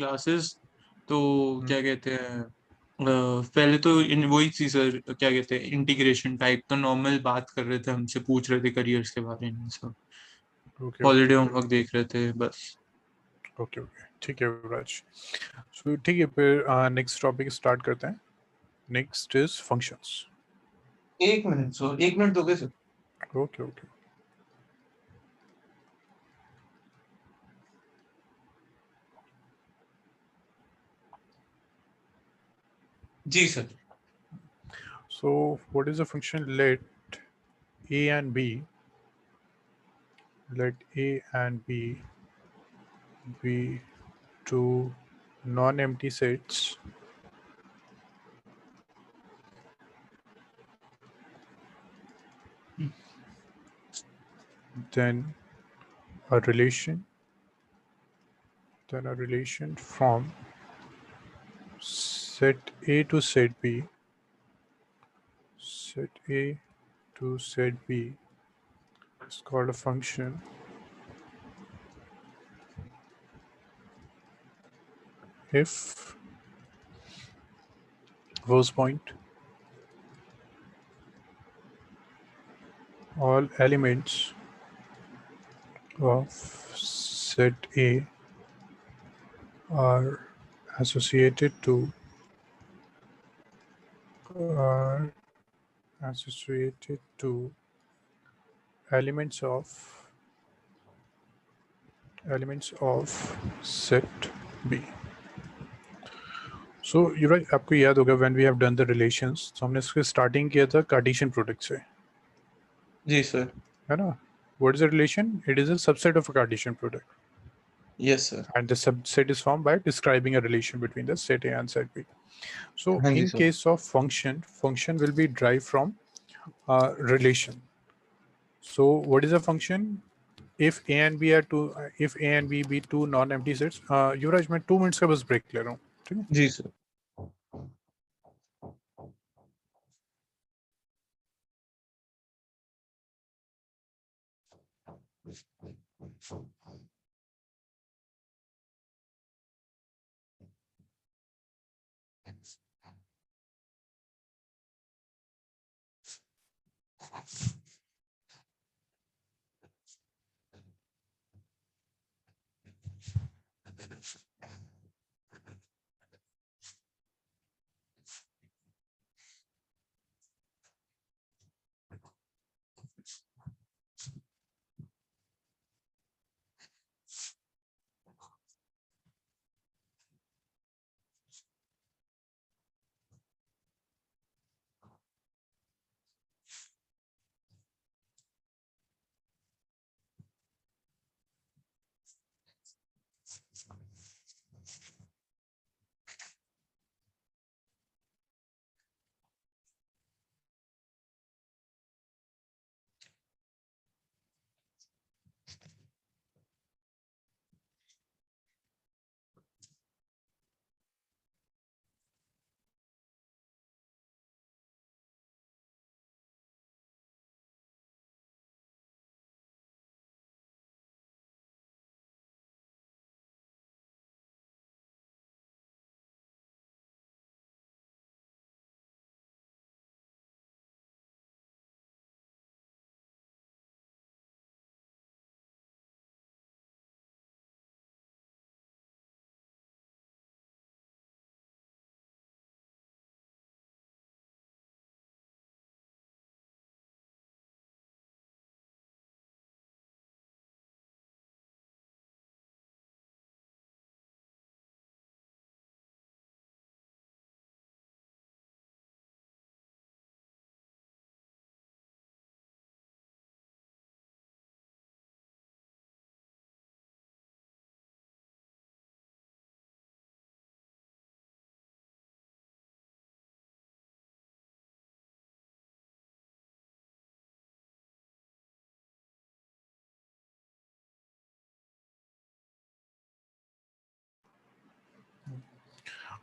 Classes, तो क्या कहते हैं पहले तो इन वही चीज क्या कहते हैं इंटीग्रेशन टाइप, तो नॉर्मल बात कर रहे थे, हमसे पूछ रहे थे करियर्स के बारे में, सब ओके हॉलीडे होमवर्क देख रहे थे बस। ओके ओके, ठीक है राज। सो ठीक है, फिर नेक्स्ट टॉपिक स्टार्ट करते हैं। Next is functions. 1 minute sir, 1 minute दोगे सर? Okay okay. जी sir. So what is a function? Let a and b, let a and b be two non-empty sets then a relation from set a to set b, set a to set b is called a function if first point all elements of set A are associated to elements of set B. So you're right, आपको याद होगा when we have done the relations, तो हमने इसके starting किया था Cartesian product से, जी sir. है ना? What is a relation? It is a subset of a Cartesian product. Yes sir. And the subset is formed by describing a relation between the set A and set B. So हाँ जी in sir. case of function will be derived from relation. So what is a function? If A and B are if A and B be two non-empty sets, युवराज मैं 2 minutes का बस break ले रहा हूँ, ठीक है? जी sir.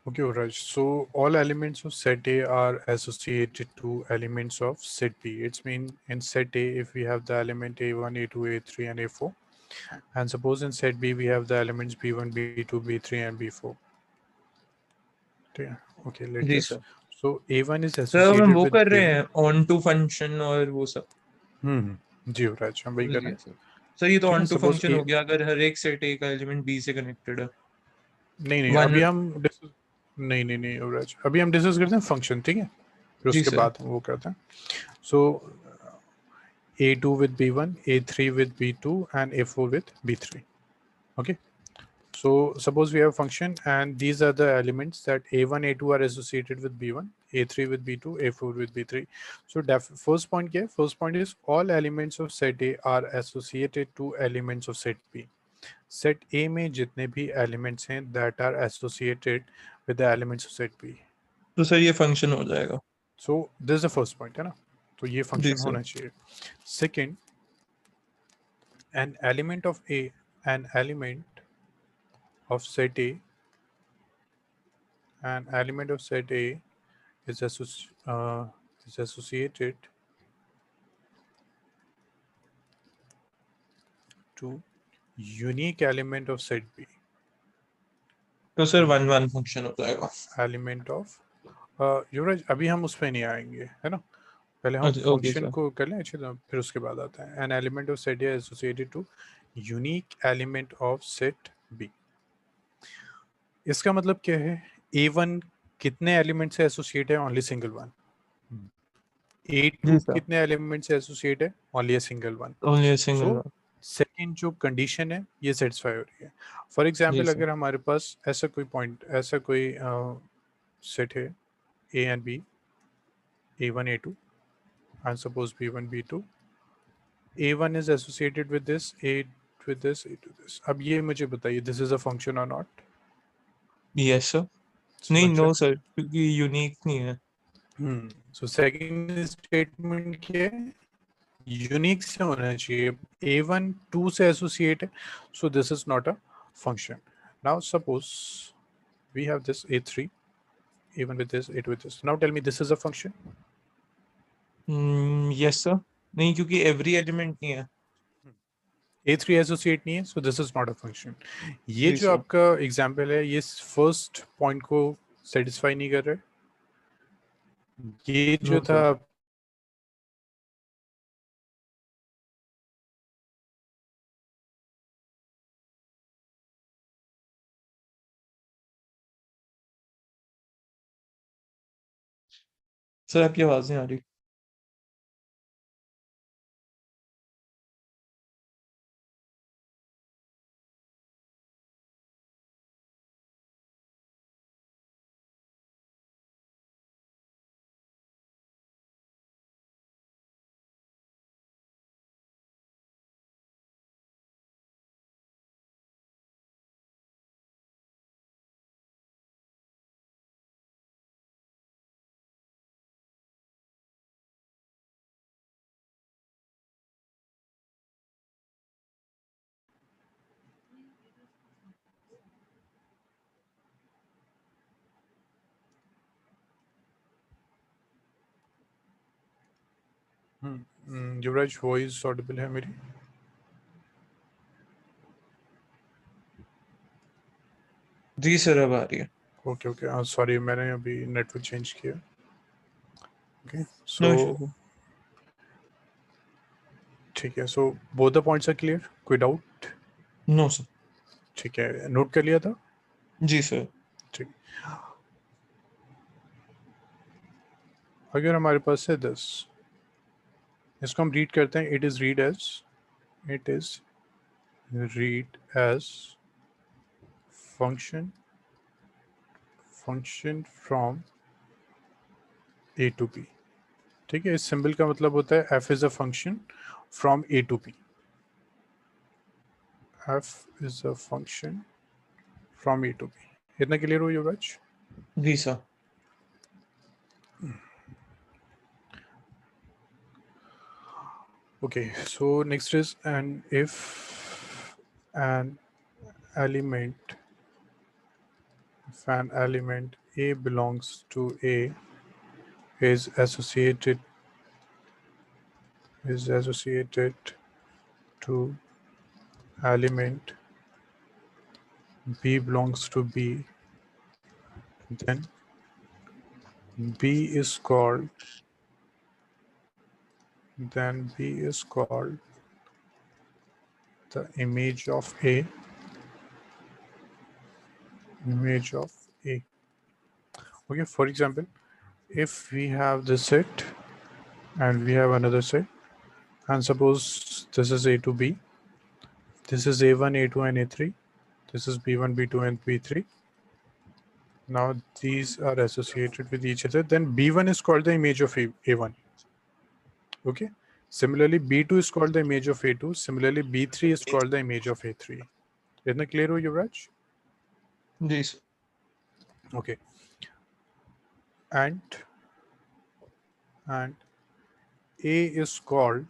Okay, Raj. So all elements of set A are associated to elements of set B. It's mean in set A, if we have the element A1, A2, A3, and A4, And suppose in set B we have the elements B1, B2, B3 and B4. Okay, let जी this. Sir. So A1 is sir हम associated वो with कर रहे B1. हैं on to function और वो सब. जी युवराज, हम वही कर रहे हैं. सर ये तो ठीक है, ऑन टू सपोज फंक्शन हो गया अगर हर एक सेट एक एलिमेंट बी से कनेक्टेड है. नहीं वन. अभी हम नहीं युवराज, अभी हम डिस्कस करते हैं फंक्शन. ठीक है, फिर जी उसके सर. बाद हम वो करते हैं. सो A2 with B1, A3 with B2 and A4 with B3. Okay, so suppose we have a function and these are the elements that A1, A2 are associated with B1, A3 with B2, A4 with B3. So first point here, first point is all elements of set A are associated to elements of set B. Set A में जितने भी elements हैं that are associated with the elements of set B. तो sir ये function हो जाएगा. So this is the first point, है ना? तो ये जी function सर. होना चाहिए. Second, an element of A, an element of set A, an element of set A is associated to unique element of set B. तो sir one one function हो जाएगा. Element of युवराज अभी हम उस पर नहीं आएंगे, है ना? पहले हम ओके फंक्शन सर. को कर लें अच्छे से, फिर उसके बाद आता है. An element of set A is associated to unique element of set B. इसका मतलब क्या है? A1 कितने एलिमेंट से एसोसिएट है? Only single one. A2 जी सर. कितने एलिमेंट से एसोसिएट है? Only a single one. Only single so one. Second जो कंडीशन है ये सेटिस्फाई हो रही है. फॉर जी एग्जाम्पल सर. अगर हमारे पास ऐसा कोई पॉइंट, ऐसा कोई सेट है A and B, A1, A2 and suppose B1, B2. A1 is associated with this, A with this, A to this. अब ये मुझे बताइए, this is a function or not? Yes sir. नहीं नो सर क्योंकि unique नहीं है. So second statement क्या है? यूनिक से होना चाहिए. A1 2 से एसोसिएट है, so this is not a function. Now suppose we have this A3, A1 with this, A2 with this. Now tell me, this is a function? Yes sir. नहीं क्योंकि every element नहीं है. A3 associate नहीं है, so this is not a function. ये जी जो sir. आपका example है ये फर्स्ट पॉइंट को सेटिस्फाई नहीं कर रहा है. ये जो नो था सर. सर आपकी आवाज नहीं आ रही. युवराज वॉइस ऑडिबल है मेरी? जी सर अब आ रही है. ओके ओके, सॉरी मैंने अभी नेटवर्क चेंज किया. Okay no so issue. ठीक है. So both the points are clear, कोई डाउट? No sir. ठीक है, नोट कर लिया था. जी सर. ठीक. अगर हमारे पास है 10, इसको हम रीड करते हैं. It is read as function from A to B. ठीक है, इस सिंबल का मतलब होता है f is a function from A to B. f is a function from A to B. इतना क्लियर हो युवराज? जी sir. Okay, so next is if an element A belongs to A is associated to element B belongs to B, then B is called the image of A. Okay, for example, if we have this set and we have another set, and suppose this is A to B, this is A1, A2, and A3, this is B1, B2, and B3. Now these are associated with each other, then B1 is called the image of A1. Okay. Similarly, B2 is called the image of A2. Similarly, B3 is called the image of A3. Isn't it clear, Yuvraj? जी sir. Okay. And A is called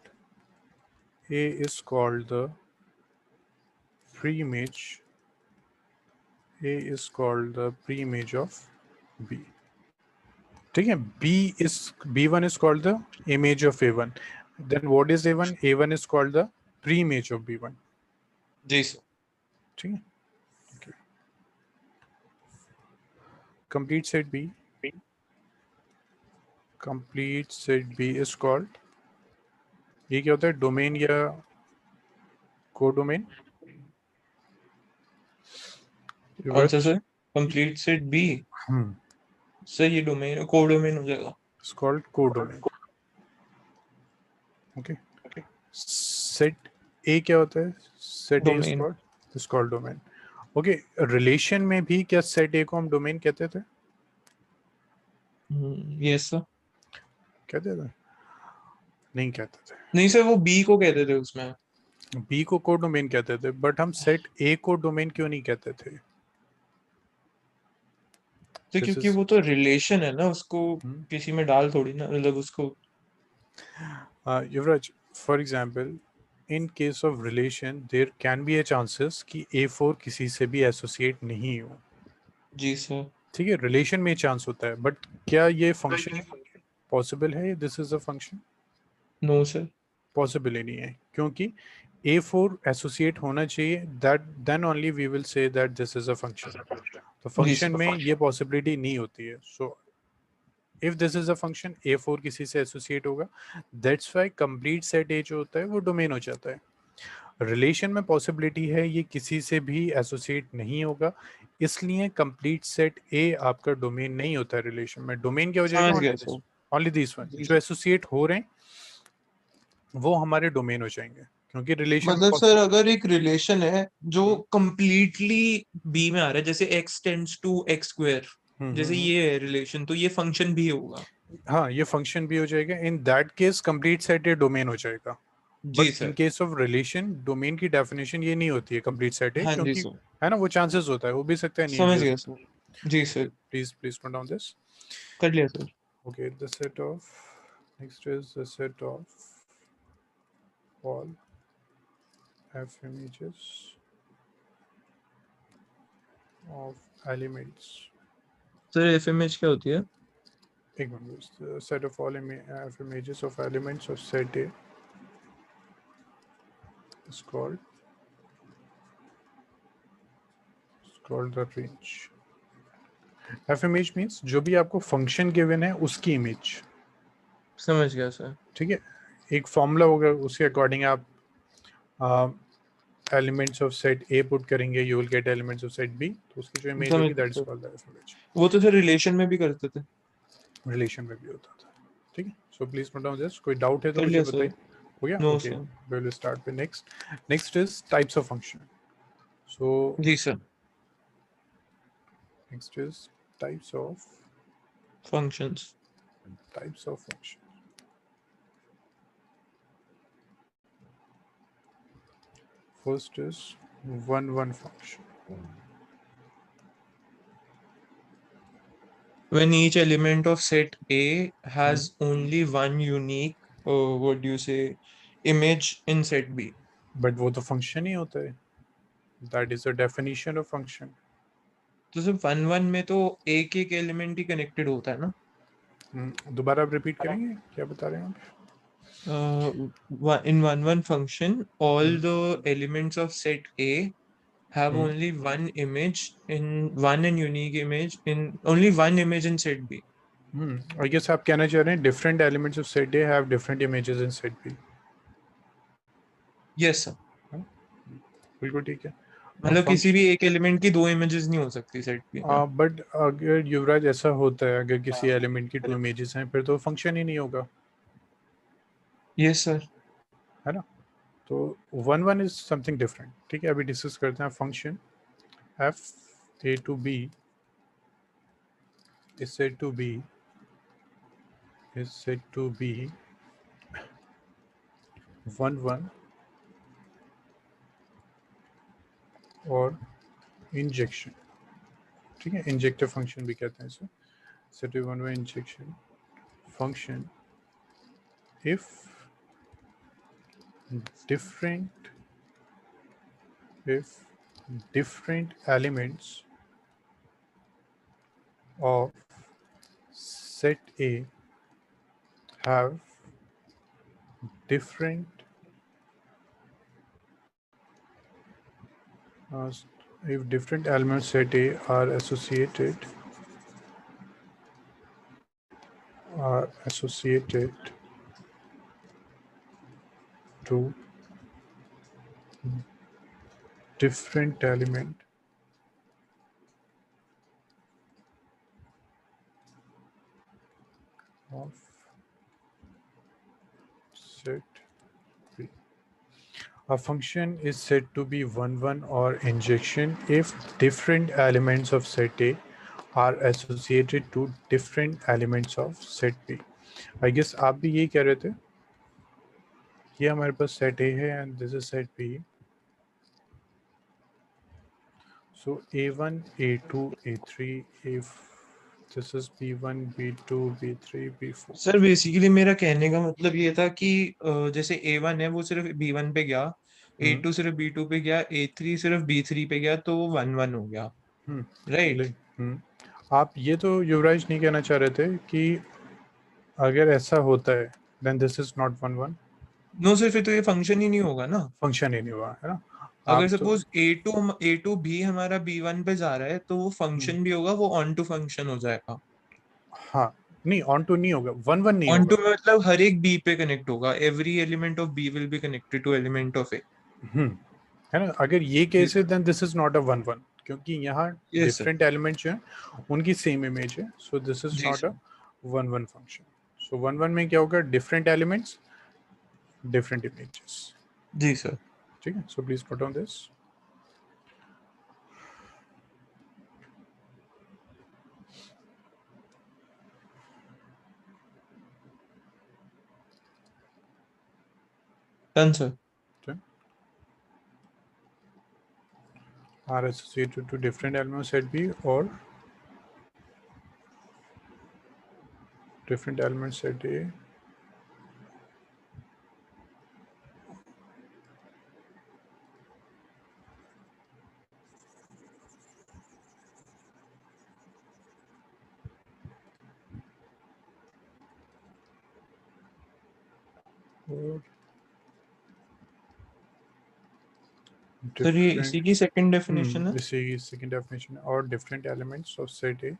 the pre-image. A is called the pre-image of B. ठीक है. B1 is called the image of A1. Then what is A1? A1 is called the pre-image of B1. जी sir. ठीक है. Okay. Complete set B. Complete set B is called, ये क्या होता है, domain या कोडोमेन? कौन सा sir? Complete set B. Sir ये डोमेन कोडोमेन हो जाएगा. It's called codomain. Okay. Set A क्या होता है? Set A Domain. is called domain. Okay. Relation में भी क्या set A को हम domain कहते थे? Yes sir. कहते थे? नहीं कहते थे. नहीं सर, वो बी को कहते थे उसमें. B को कोडोमेन कहते थे, बट हम set A को डोमेन क्यों नहीं कहते थे? तो क्योंकि वो तो रिलेशन है ना, उसको किसी में डाल थोड़ी ना, मतलब उसको. Yuvraj, for example, in case of relation there can be a chances कि A4 किसी से भी associate नहीं हो. जी सर. ठीक है, रिलेशन में चांस होता है, बट क्या ये फंक्शन पॉसिबल है? This is a function? No sir. Possible ही नहीं है, क्योंकि A4 एसोसिएट होना चाहिए, that then only we will say that this is a function. तो फंक्शन में ये पॉसिबिलिटी नहीं होती है. So if this is a function, A4 किसी से एसोसिएट होगा, that's why complete set A जो होता है वो डोमेन हो जाता है. रिलेशन में पॉसिबिलिटी है ये किसी से भी एसोसिएट नहीं होगा, इसलिए कंप्लीट सेट A आपका डोमेन नहीं होता है. रिलेशन में डोमेन क्या हो जाएगा? Only this one. जो एसोसिएट हो रहे हैं वो हमारे डोमेन हो जाएंगे, क्योंकि रिलेशन मतलब सर अगर एक रिलेशन है जो कंप्लीटली बी में आ रहा है, जैसे x tends to x square, जैसे ये है रिलेशन, तो ये फंक्शन भी होगा. हाँ, ये फंक्शन भी हो जाएगा. In that case complete set A domain हो जाएगा. But in case of relation domain की डेफिनेशन ये नहीं होती है कंप्लीट सेट ए, हाँ क्योंकि सर. है ना, वो चांसेस होता है, हो भी सकता है, नहीं समझ भी गया हो सर. जी sir. Please note down this. कर लिया sir. Okay, the set of, next is the set of all f images of elements. Sir F image क्या होती है? एक minute. the set of all f images of elements of set A is called the range. f image means जो भी आपको function given है उसकी image. समझ गया सर. ठीक है, एक फॉर्मूला होगा, उसके अकॉर्डिंग आप elements of set A put करेंगे, you will get elements of set B. तो उसकी जो इमेज होगी that is called the f image. वो तो सर रिलेशन में भी करते थे. रिलेशन में भी होता था. ठीक है, so please note down this. कोई डाउट है तो मुझे बताइए. हो गया? Okay, we will start with next is types of function. So जी sir. Next is types of functions. First is one function. When each element of set A has only one unique, what do you say, image in set B. But वो तो function ही होता है. That is the definition of function. तो सिर्फ 1 में तो एक एक एलिमेंट ही कनेक्टेड होता है ना? दोबारा आप रिपीट करेंगे, क्या बता रहे हैं आप? In one function, all Hmm. the elements of set A have Hmm. only one image in one and unique image in only one image in set B. I guess आप कहना चाह रहे हैं different elements of set A have different images in set B. Yes sir. बिल्कुल ठीक है. मतलब किसी फंक्शन भी एक एलिमेंट की दो इमेजेस नहीं हो सकती सेट बी में. बट अगर युवराज ऐसा होता है, अगर किसी एलिमेंट की 2 इमेजेस हैं, फिर तो फंक्शन ही नहीं होगा, यस सर. है ना. तो 1 1 इज समथिंग डिफरेंट. ठीक है, अभी डिस्कस करते हैं. Function F A to B is said to be 1 1 और इंजेक्शन. ठीक है, इंजेक्टिव फंक्शन भी कहते हैं इसे. Said to 1 1 injection function if different if different elements of set A have different if different elements set A are associated to different element of set B. A function is said to be 1 1 or injection if different elements of set A are associated to different elements of set B. I guess आप भी यही कह रहे थे. ये हमारे पास set A है and this is set B. So A1, A2, A3, if this is B1, B2, B3, B4. Sir basically मेरा कहने का मतलब ये था कि जैसे A1 है वो सिर्फ B1 पे गया, A2 सिर्फ B2 पे गया, A3 सिर्फ B3 पे गया, तो वो 1 1 हो गया. राइट. आप ये तो युवराज नहीं कहना चाह रहे थे कि अगर ऐसा होता है then this is not 1 1. No sir, फिर तो ये फंक्शन ही नहीं होगा ना. फंक्शन ही नहीं हुआ, है ना. अगर आप तो सपोज A2 भी हमारा B1 पे जा रहा है तो वो फंक्शन भी होगा, वो ऑन टू फंक्शन हो जाएगा. हाँ, नहीं ऑन टू नहीं होगा, 1 1 नहीं ऑन टू होगा. में मतलब हर एक बी पे कनेक्ट होगा. Every element of B will be connected to element of A. है ना. अगर ये केस है then this is not a 1 1, क्योंकि यहाँ यस सर. डिफरेंट एलिमेंट्स जो हैं उनकी सेम इमेज है. सो दिस इज जी not a sir. 1 1 function. So 1 1 में क्या होगा, डिफरेंट एलिमेंट्स डिफरेंट इमेजेस. जी सर. ठीक है. So please note down this. Done sir. are associated to different elements set B or different elements set A or sir ये different इसी की second definition है. this is second definition, or different elements of set A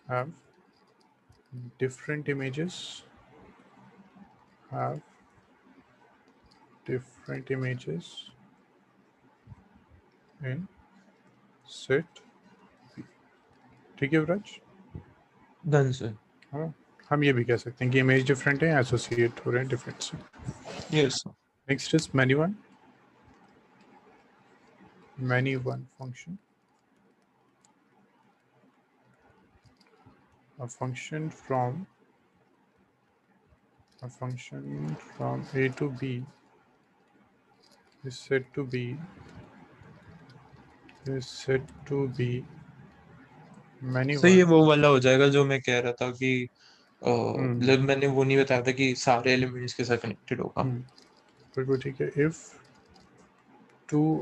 have different images have different images in set B. ठीक है विराज. Done sir. हाँ, हम ये भी कह सकते हैं कि इमेज डिफरेंट है, एसोसिएट हो रहे हैं डिफरेंट से. Yes sir. Next is many one function. A function from A to B is said to be many sir ये one. वो वाला हो जाएगा जो मैं कह रहा था कि मतलब मैंने वो नहीं बताया था कि सारे एलिमेंट्स के साथ कनेक्टेड होगा. बिल्कुल ठीक है. if two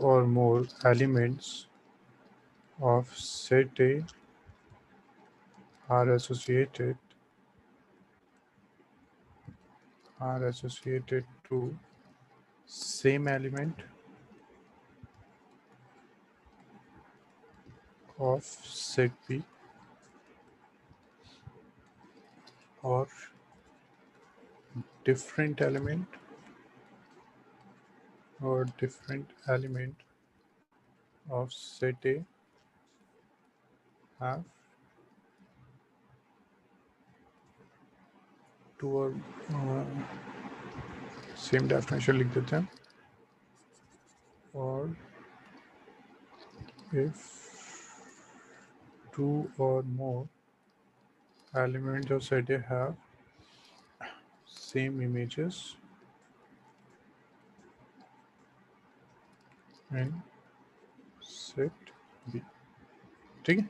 or more elements of set A are associated to same element of set B or different element of set A have two or same definition लिख देते हैं और if two or more elements of set A have same images in set B. ठीक है,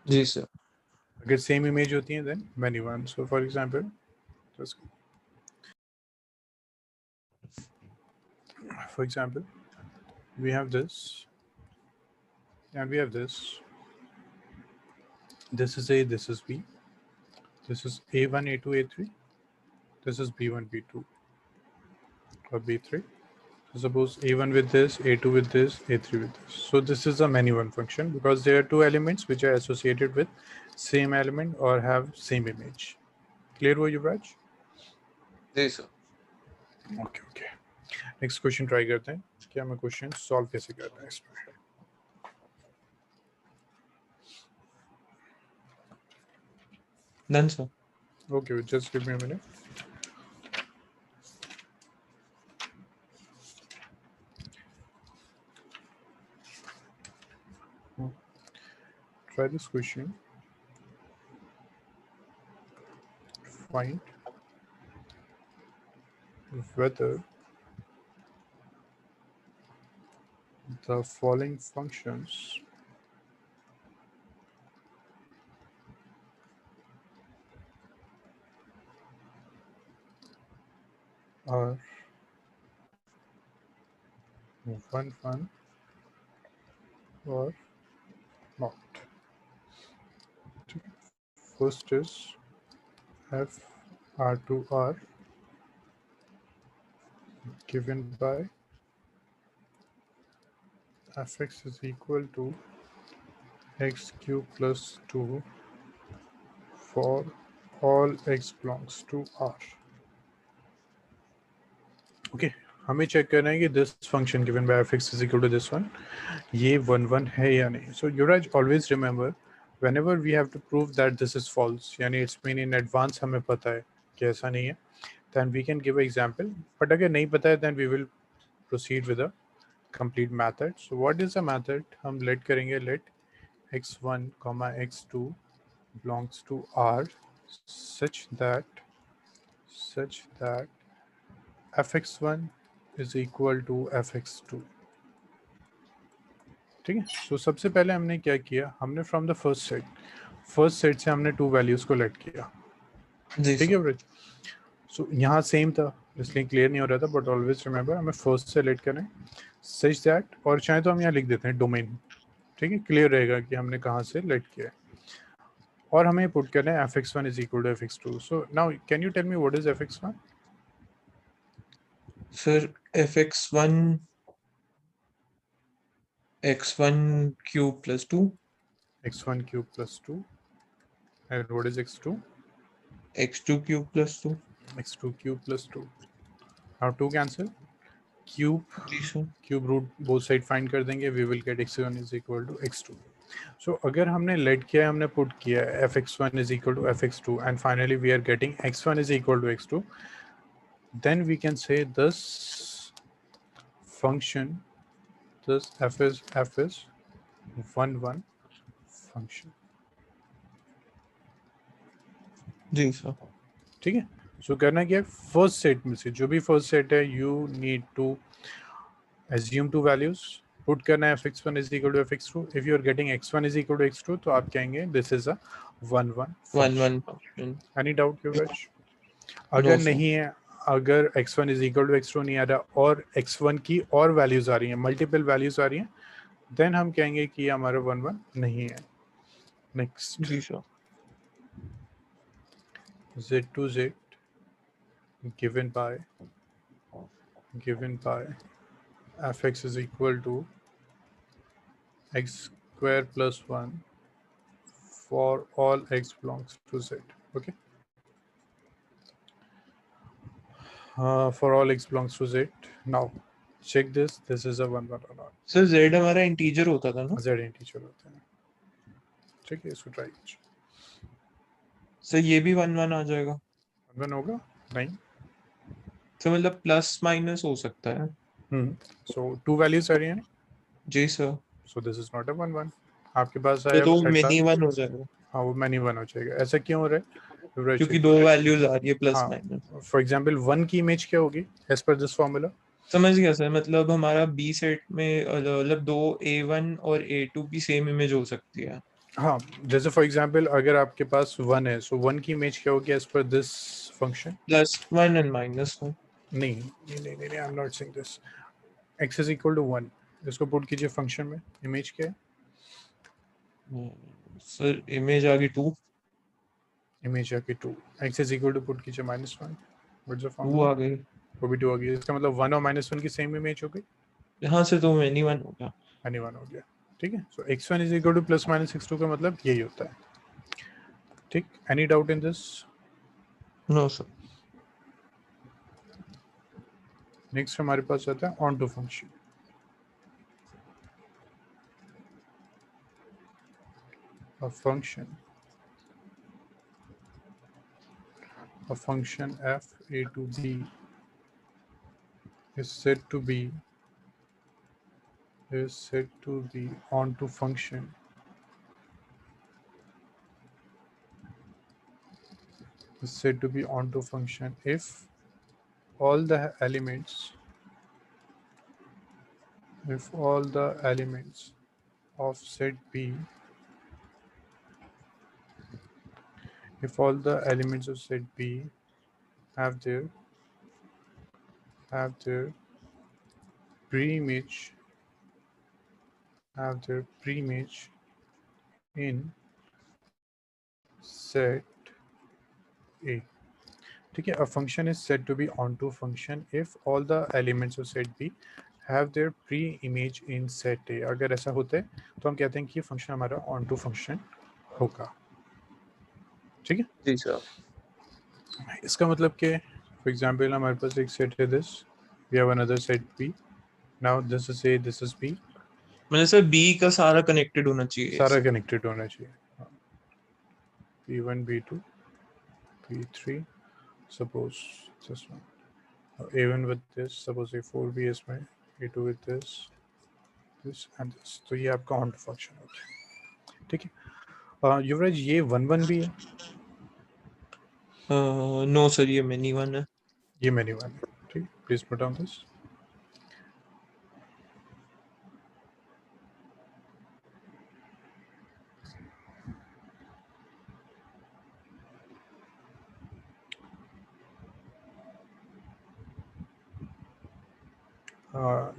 जी sir. अगर same image होती है then many one. So for example, we have this and we have this. This is A, this is B, this is A1, A2, A3, this is B1, B2 or B3. So suppose A1 with this, A2 with this, A3 with this. So this is a many one function because there are two elements which are associated with same element or have same image. Clear हुआ युवराज? जी sir. Okay. Next question try करते हैं कि हमें question solve कैसे करना है इसमें। Done sir. Okay, just give me a minute. Try this question. Find whether the following functions are 1 1 or not. First is f R2R given by fx is equal to x cube plus 2 for all x belongs to R. Okay, हमें check करना है कि this function given by fx is equal to this one, ये 1 1 है या नहीं. So Yuvraj, always remember whenever we have to prove that this is false, यानी it's mean in advance हमें पता है कि ऐसा नहीं है, then we can give an example. But अगर नहीं पता है then we will proceed with a complete method. So what is the method? हम let करेंगे let x1, x2 belongs to R such that fx1 is equal to fx2. ठीक है. So सबसे पहले हमने क्या किया, हमने फ्रॉम द फर्स्ट सेट से हमने टू वैल्यूज को लेट किया. ठीक है ब्रिज. सो यहाँ सेम था इसलिए क्लियर नहीं हो रहा था, बट ऑलवेज रिमेंबर हमें फर्स्ट से लेट करें सच दैट, और चाहे तो हम यहाँ लिख देते हैं डोमेन. ठीक है, क्लियर रहेगा कि हमने कहाँ से लेट किया. और हमें पुट करना है fx1 is equal to fx2. So now can you tell me what is fx1? Sir fx1 x1 cube plus 2. x1 cube plus 2. And what is x2? x2 cube plus 2. x2 cube plus 2. Now 2 cancel. Cube root both side find कर देंगे, we will get x1 is equal to x2. So अगर हमने late किया है, हमने put किया है fx1 is equal to fx2 and finally we are getting x1 is equal to x2, then we can say this function, this f is 1 1 function. जी sir. ठीक है. सो करना क्या है, फर्स्ट सेट में से जो भी फर्स्ट सेट है you need to assume two values, put करना है fx1 is equal to fx2. If you are getting x1 is equal to x2 तो आप कहेंगे this is a 1 1 function. Any doubt Yuvraj? अगर नहीं है, अगर x1 is equal to x2 नहीं आ रहा और x1 की और वैल्यूज आ रही हैं, मल्टीपल वैल्यूज आ रही हैं, देन हम कहेंगे कि ये हमारा 1 1 नहीं है. Next, जी sir. z to z given by fx is equal to x square plus 1 for all x belongs to z. Okay. For all x belongs to z. Now check this. This is a 1 1 or not. Sir z हमारा integer होता था ना? z integer होता है. ठीक है, इसको try कीजिए. सर ये भी 1 1 आ जाएगा. 1 1 होगा नहीं. तो मतलब प्लस माइनस हो सकता है. So two values आ रही हैं. जी sir. So this is not a 1 1. आपके पास तो आया तो at मिनी last. 1 हो जाएगा. हाँ, वो many 1 हो जाएगा. ऐसा क्यों हो रहा है? युवराज क्योंकि जी. दो वैल्यूज आ रही है प्लस हाँ. माइनस. For example, 1 की इमेज क्या होगी as per this formula? समझ गया सर. मतलब हमारा बी सेट में मतलब दो A1 और A2 की सेम इमेज हो सकती है. हाँ, जैसे फॉर एग्जाम्पल अगर आपके पास 1 है, सो 1 की इमेज क्या होगी as per this function? +1 and -1. नहीं नहीं नहीं नहीं, I am not saying this. x is equal to 1. इसको पुट कीजिए फंक्शन में. इमेज क्या है? सर इमेज आ गई 2. इमेज आके 2. x is equal to put कीजिए -1. What's the 2 formula? आ गई. वो भी 2 आ गई. इसका मतलब 1 और -1 की सेम इमेज हो गई. यहाँ से तो मिनी 1 हो गया. एनी 1 हो गया. ठीक है. सो x1 is equal to +-x2 का मतलब यही होता है. ठीक. Any doubt in this? No sir. Next हमारे पास आता है onto function. A function f a to b is said to be onto function if all the elements of set B have their pre-image in set A. ठीक है. A function is said to be onto function if all the elements of set B have their pre-image in set A. अगर ऐसा होता है तो हम कहते हैं कि ये फंक्शन हमारा onto function होगा. ठीक है. जी सर. इसका मतलब क्या है? फॉर एग्जाम्पल हमारे पास एक सेट है this. We have another set B. Now this is A, this is B. मतलब सर बी का सारा कनेक्टेड होना चाहिए. सारा कनेक्टेड होना चाहिए. B1 B2 B3 suppose this one. A1 with this, suppose A4 भी इसमें, A2 with this and this. तो ये आपका ऑन फंक्शन हो गया. ठीक है. युवराज ये 1 1 भी है. नो सर ये मिनी 1 है. ये मैंने 1 है. ठीक. Please put on this.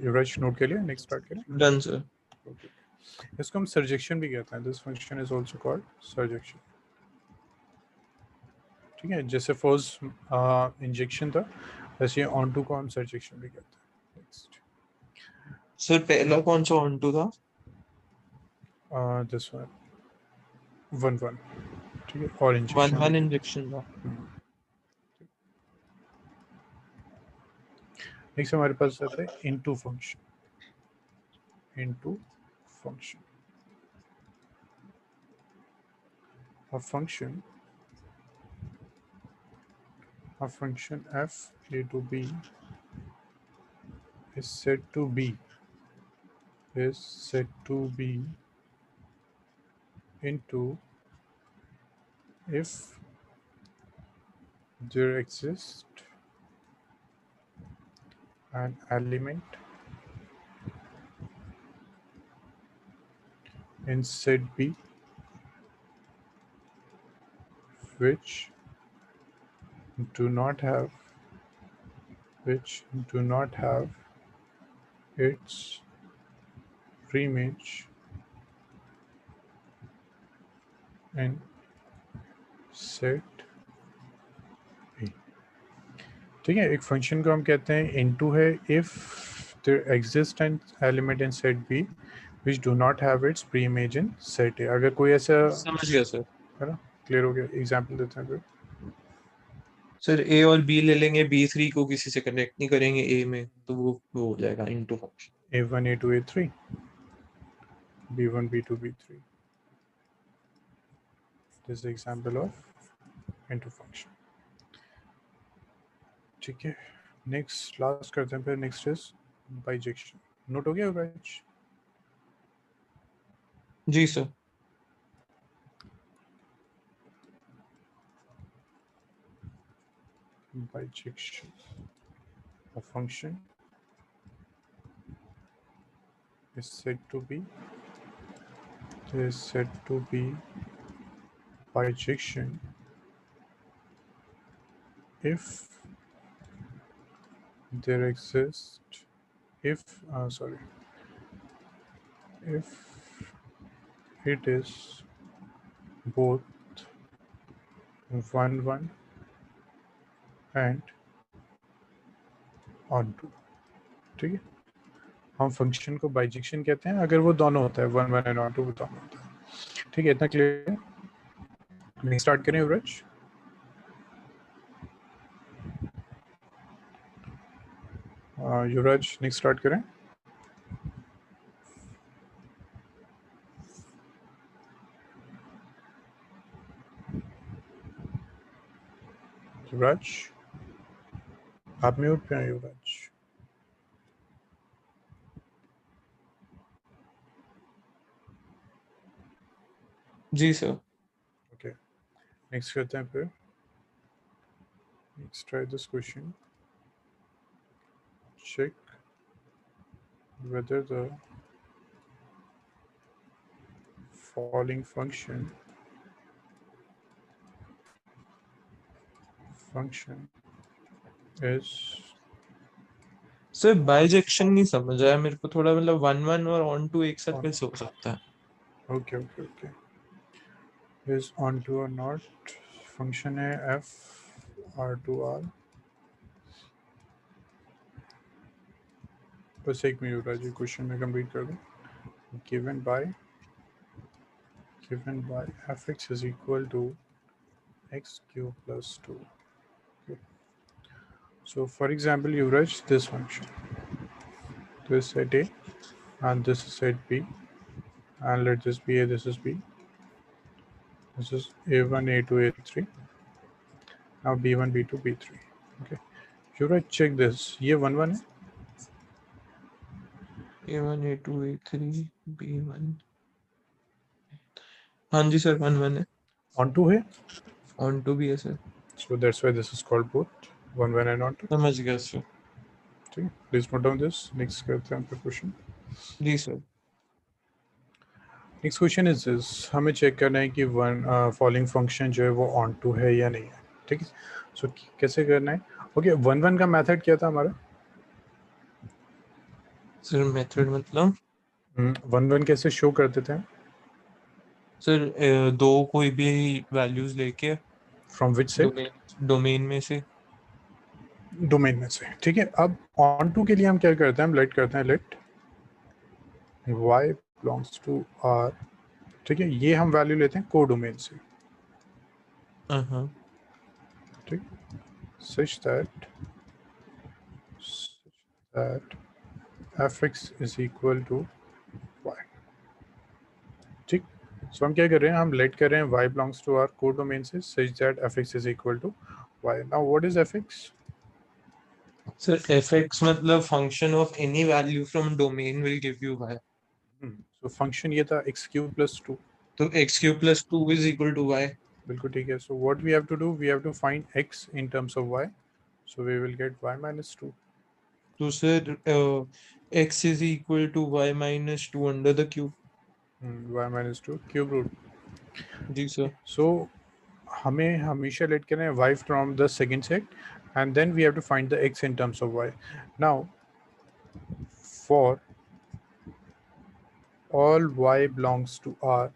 Yuvraj note के लिए नेक्स्ट स्टार्ट करें. Done sir. इसको हम सर्जेक्शन भी कहते हैं. This function is also called surjection. ठीक है. जैसे फर्स्ट इंजेक्शन था वैसे ऑन टू को हम सर्जेक्शन भी कहते हैं. नेक्स्ट सर पहला कौन सा ऑन टू था? This one 1 1. ठीक है. और 1 इंजेक्शन 1 इंजेक्शन था. नेक्स्ट हमारे पास आता है into function. a function f a to b is said to be into if there exists an element in set B which do not have its pre-image in set A. ठीक है, एक function को हम कहते हैं into है if there exists an element in set B which do not have its pre-image in set A. अगर कोई ऐसा, समझ गया सर। है ना, क्लियर हो गया? एग्जांपल देते हैं फिर। सर ए और बी ले लेंगे, B3 को किसी से कनेक्ट नहीं करेंगे ए में, तो वो हो जाएगा into function. A1 A2 A3 B1 B2 B3. This is the example of into function. ठीक है, नेक्स्ट लास्ट करते हैं फिर। Next is bijection. नोट हो गया युवराज? जी sir. Bijection. A function is said to be bijection if there exists if it is both 1 1 and onto. ठीक है, हम फंक्शन को बाइजेक्शन कहते हैं अगर वो दोनों होता है, 1 1 एंड onto वो दोनों होता है। ठीक है, इतना क्लियर है? नेक्स्ट स्टार्ट करें युवराज। युवराज नेक्स्ट स्टार्ट करें। युवराज आप म्यूट पे हैं युवराज। जी सर। ओके, नेक्स्ट करते हैं फिर। Next try this question. Check whether the following function is sir bijection नहीं समझ आया मेरे को थोड़ा, मतलब 1 1 और ऑन टू एक साथ कैसे हो सकता है? okay is onto or not। Function है f r2r। बस एक मिनट युवराज, ये क्वेश्चन में कंप्लीट कर दूं। given by fx is equal to x cube plus 2। okay. So for example Yuvraj, this function, this is set A and this is set B, and let this be A, this is B, this is A1 A2 A3, now B1 B2 B3। okay, Yuvraj check this, ये 1 1 है? A1 A2 A3 B1, हाँ जी sir 1 1 है। onto है, onto भी है sir. so that's why this is called both 1 1 and onto। समझ गया sir. ठीक है, please note down this। next करते हैं फिर क्वेश्चन। जी sir. Next question is this, हमें चेक करना है कि वन फॉलोइंग फंक्शन जो है वो ऑन टू है या नहीं है। ठीक है, सो कैसे करना है? ओके, 1 1 का मेथड क्या था हमारा? सर मेथड मतलब 1 1 कैसे शो करते थे? सर दो कोई भी वैल्यूज लेके फ्रॉम विच सेट? डोमेन में से। डोमेन में से। ठीक है, अब ऑन टू के लिए हम क्या करते हैं? हम लेट करते हैं let y belongs to r। ठीक है, ये हम वैल्यू लेते हैं को डोमेन से। हाँ। ठीक, such that fx is equal to y। ठीक, सो हम क्या कर रहे हैं? हम लेट कर रहे हैं y बिलोंग्स टू r को डोमेन से such that fx is equal to y। now what is fx? Sir fx मतलब function of any value from domain will give you y। So function ये था x cube plus 2। तो x cube plus 2 is equal to y। बिल्कुल ठीक है, so what we have to do, we have to find x in terms of y, so we will get y minus 2। तो sir x is equal to y minus 2 under the cube. y minus 2 cube root. जी sir. So हमें हमेशा late करना है y from the second set and then we have to find the x in terms of y। now for all y belongs to r,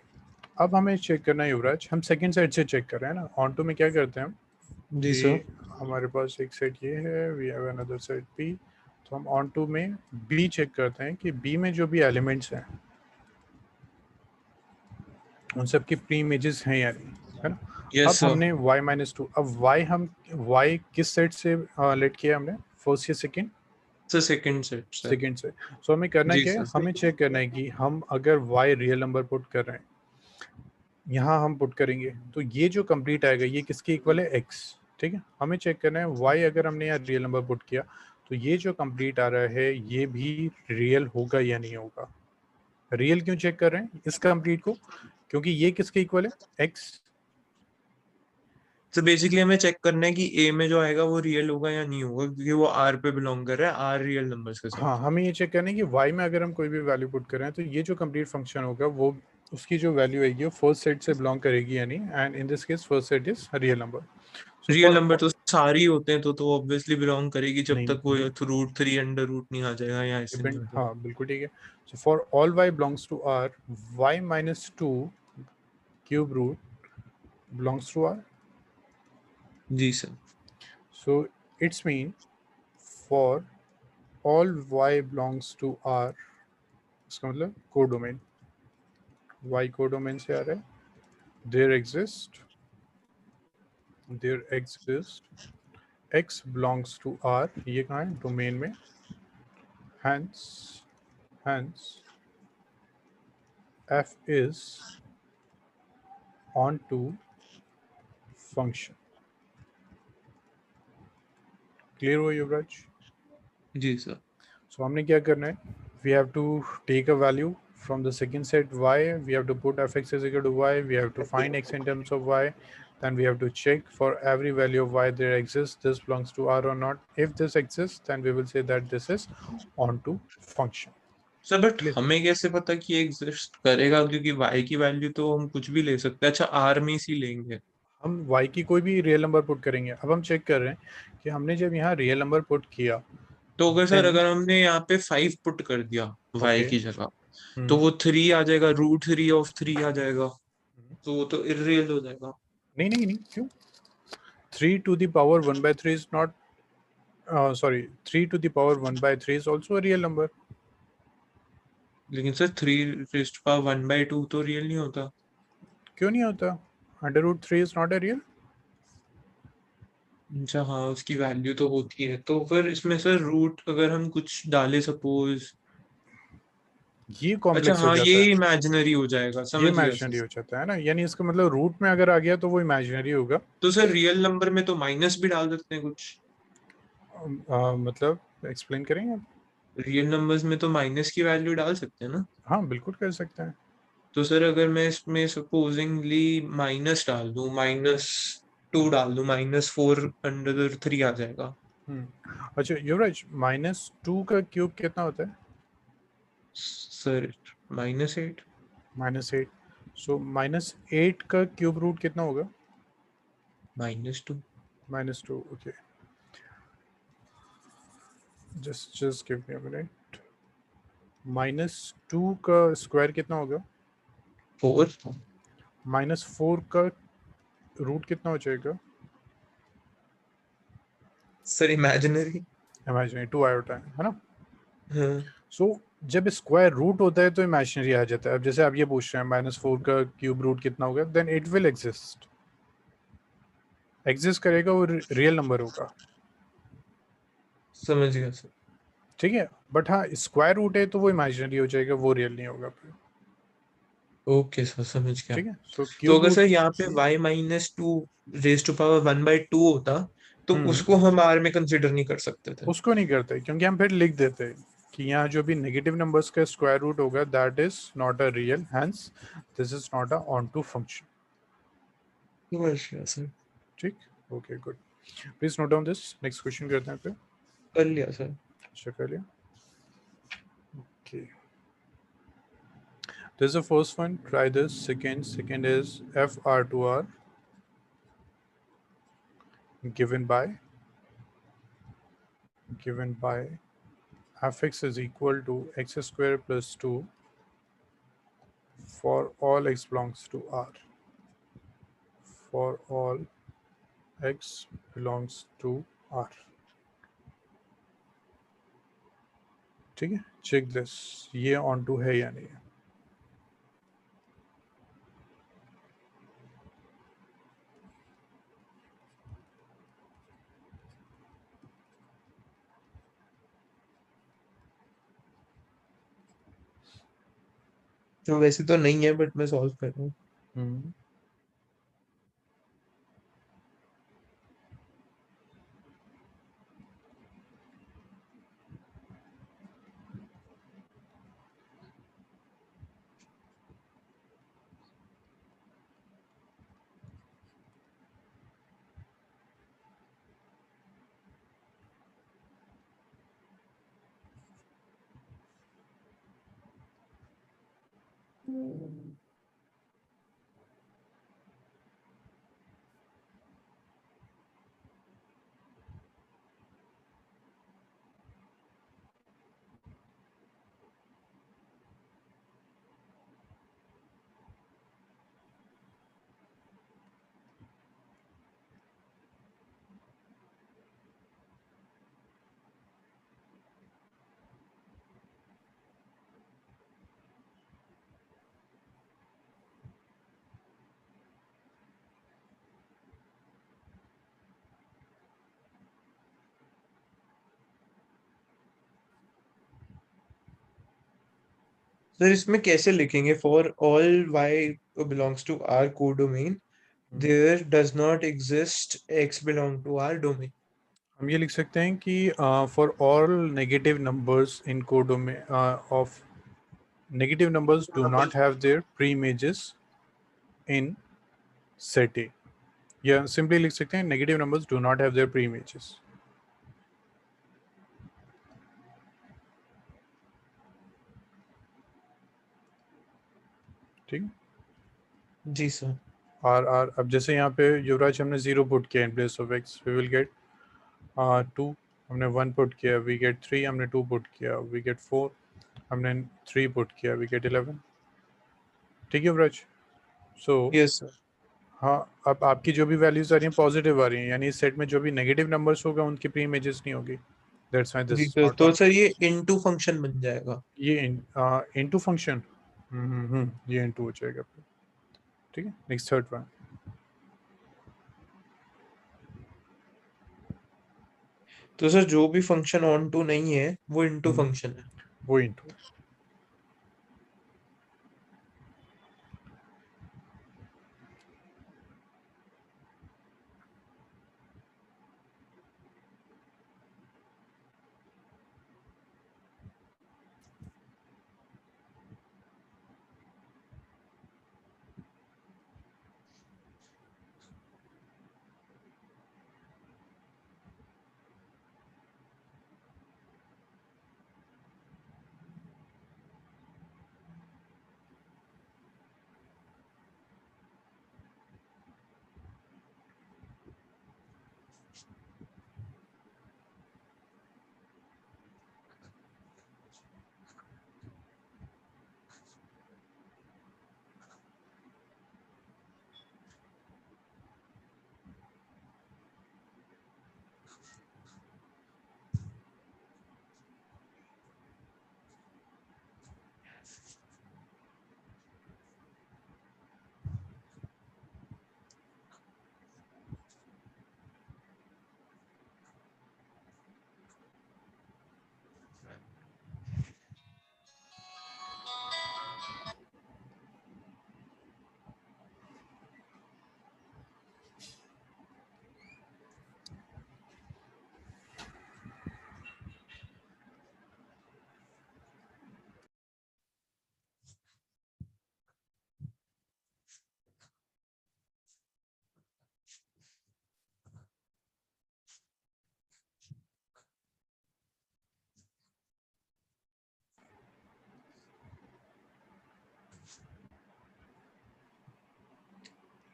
अब हमें check करना है युवराज, हम सेकंड सेट से चेक कर रहे हैं ना। ऑन टू में क्या करते हैं हम जी कि सर। हमारे पास एक सेट ये है, we have another set B, तो हम ऑन टू में बी चेक करते हैं कि बी में जो भी एलिमेंट्स हैं उन सब की प्री इमेजेस हैं या नहीं, है ना। अब यस सर। हमने y-2, अब y किस सेट से लेट किया हमने, फर्स्ट या second? Sir second set sir. Second से। सो हमें करना जी क्या है, सर। हमें चेक करना है कि हम अगर y रियल नंबर पुट कर रहे हैं, यहाँ हम पुट करेंगे तो ये जो कंप्लीट आएगा ये किसके इक्वल है, x। ठीक है, हमें चेक करना है y अगर हमने यहाँ रियल नंबर पुट किया तो ये जो कंप्लीट आ रहा है ये भी रियल होगा या नहीं होगा। रियल क्यों चेक कर रहे हैं इस कंप्लीट को, क्योंकि ये किसके इक्वल है, x। तो बेसिकली हमें चेक करना है कि ए में जो आएगा वो रियल होगा या नहीं होगा, क्योंकि वो आर पे बिलोंग कर रहा है, आर रियल नंबर्स के हाँ, साथ। हमें ये चेक करना है कि y में अगर हम कोई भी वैल्यू पुट कर रहे हैं तो ये जो कंप्लीट फंक्शन होगा वो उसकी जो वैल्यू आएगी वो फर्स्ट सेट से बिलोंग करेगी या नहीं, and in this case first set is real number. So real for number तो सारे ही होते हैं, तो ऑब्वियसली बिलोंग करेगी जब नहीं तक वो √3 अंडर रूट नहीं आ जाएगा या ऐसे नहीं डिपेंड, आ जाएगा। हाँ बिल्कुल ठीक है। So for all y belongs to r, y-2 cube root belongs to r। जी sir. So it's mean for all y belongs to r, इसका मतलब कोडोमेन, y कोडोमेन से आ रहा है, there exist x belongs to R, ये कहाँ है, डोमेन में। hence f is on to function। Clear हुआ युवराज? जी सर। सो हमने क्या करना है, we have to take a value from the second set y, we have to put fx is equal to y, we have to find x in terms of y, then we have to check for every value of y there exists this belongs to R or not. If this exists then we will say that this is onto function। Sir but Clear? हमें कैसे पता कि ये exist करेगा, क्योंकि Y की value तो हम कुछ भी ले सकते हैं। अच्छा, आर में ही लेंगे। हम y की कोई भी रियल नंबर पुट करेंगे। अब हम चेक कर रहे हैं कि हमने जब यहाँ रियल नंबर पुट किया तो अगर सर, देन, अगर हमने यहाँ पे 5 पुट कर दिया वाई ओके, की जगह, तो वो 3 आ जाएगा, √3 आ जाएगा, तो वो तो इररियल हो जाएगा। नहीं नहीं नहीं, क्यों, 3 to the power 1/3 is not, sorry, 3 to the power 1/3 is also a real number। लेकिन सर 3⁻1/2 तो रियल नहीं होता। क्यों नहीं होता, √3 is not a real। अच्छा हाँ, उसकी वैल्यू तो होती है, तो फिर इसमें सर रूट अगर हम कुछ डाले सपोज, ये अच्छा कॉम्प्लेक्स हो हाँ ये जाता है, इमेजिनरी हो जाएगा, ये समझ गया इमेजिनरी सर। हो जाता है ना, यानी इसका मतलब रूट में अगर आ गया तो वो इमेजिनरी होगा। तो सर रियल नंबर में तो माइनस भी डाल सकते हैं कुछ। मतलब एक्सप्लेन करेंगे आप? रियल नंबर्स में तो माइनस की वैल्यू डाल सकते हैं ना। हाँ बिल्कुल कर सकते हैं। तो सर अगर मैं इसमें सपोजिंगली माइनस डाल दूं, -2 डाल दूं, -4/3 आ जाएगा। अच्छा युवराज, -2 का क्यूब कितना होता है? सर -8। -8। सो -8 का क्यूब रूट कितना होगा? -2। -2, okay, just give me a minute। -2 का स्क्वायर कितना होगा? 4। -4 का रूट कितना हो जाएगा? Sir imaginary. इमेजिनरी 2 आयोटा है ना। हाँ। सो जब स्क्वायर रूट होता है तो इमेजिनरी आ जाता है। अब जैसे आप ये पूछ रहे हैं -4 का क्यूब रूट कितना होगा, देन इट विल एग्जिस्ट करेगा, वो रियल नंबर होगा। समझ गया सर। ठीक है, बट हाँ स्क्वायर रूट है तो वो इमेजिनरी हो जाएगा, वो रियल नहीं होगा फिर। ओके सर, समझ गया। ठीक है, सो तो क्यूब अगर रूट, सर यहाँ पे y-2 होता, तो उसको हम आर में कंसिडर नहीं कर सकते थे। उसको नहीं करते क्योंकि हम फिर लिख देते कि यहाँ जो भी नेगेटिव नंबर्स का स्क्वायर रूट होगा that is not a real, hence this is not a onto function. समझ गया सर। ठीक, okay good, please note down this. Next question करते हैं फिर। कर लिया सर। अच्छा कर लिया, okay. This is the first one. Try this. Second is FR2R given by fx is equal to x square plus 2 for all x belongs to R. For all x belongs to R. ठीक है, check this, ये on to है या नहीं है. तो वैसे तो नहीं है, बट मैं सॉल्व कर रहा हूँ. सर इसमें कैसे लिखेंगे? For all y belongs to R codomain there does not exist x belong to R domain. हम ये लिख सकते हैं कि for all negative numbers in codomain of negative numbers do not have their pre-images in set A. या simply लिख सकते हैं negative numbers do not have their pre-images. ठीक. जी सर. R अब जैसे यहाँ पे युवराज हमने 0 पुट किया in place of x, we will get 2. हमने 1 पुट किया, we get 3. हमने 2 पुट किया, we get 4. हमने 3 पुट किया, we get 11. ठीक है युवराज. So yes sir. हाँ, अब आपकी जो भी वैल्यूज आ रही हैं पॉजिटिव आ रही हैं, यानी इस सेट में जो भी नेगेटिव नंबर्स होगा उनकी प्री इमेजेस नहीं होगी. That's why this g is sir, not to on. Sir ये इनटू फंक्शन बन जाएगा. ये इनटू फंक्शन. ये इनटू हो जाएगा. ठीक है, नेक्स्ट थर्ड वन. तो सर जो भी फंक्शन ऑन टू नहीं है वो इनटू फंक्शन है. वो इनटू.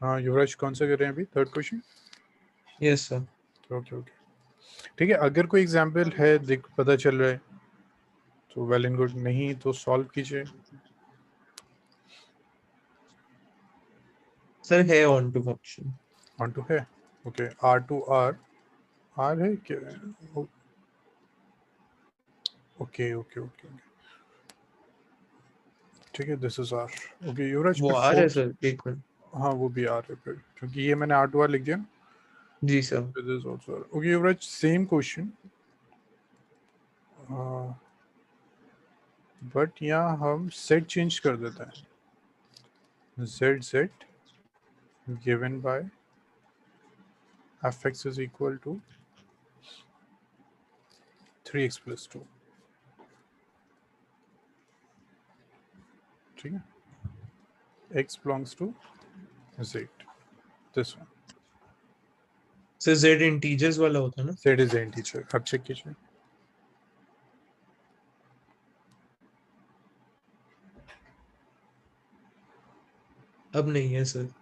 हाँ युवराज, कौन सा कर रहे हैं अभी? Third question. Yes sir. Okay. ठीक है, अगर कोई एग्जाम्पल है पता चल रहा है तो वेल एंड गुड, नहीं तो सॉल्व कीजिए. सर है onto function. Onto है, okay. R to R, R है क्या? ओके ओके ओके, ठीक है, this is R. Okay Yuvraj, वो पे आ रहा है फोर्थ, सर, एक मिनट। हाँ वो भी आर है फिर, क्योंकि ये मैंने आर टू आर लिख दिया ना। जी sir. This is also R. Okay Yuvraj, same question, but यहाँ हम सेट चेंज कर देते हैं। Z Z given by fx is equal to 3x plus 2, ठीक है, x belongs to z, this one, sir Z integers वाला होता है ना? z is the integer। अब चेक कीजिए, अब नहीं है सर।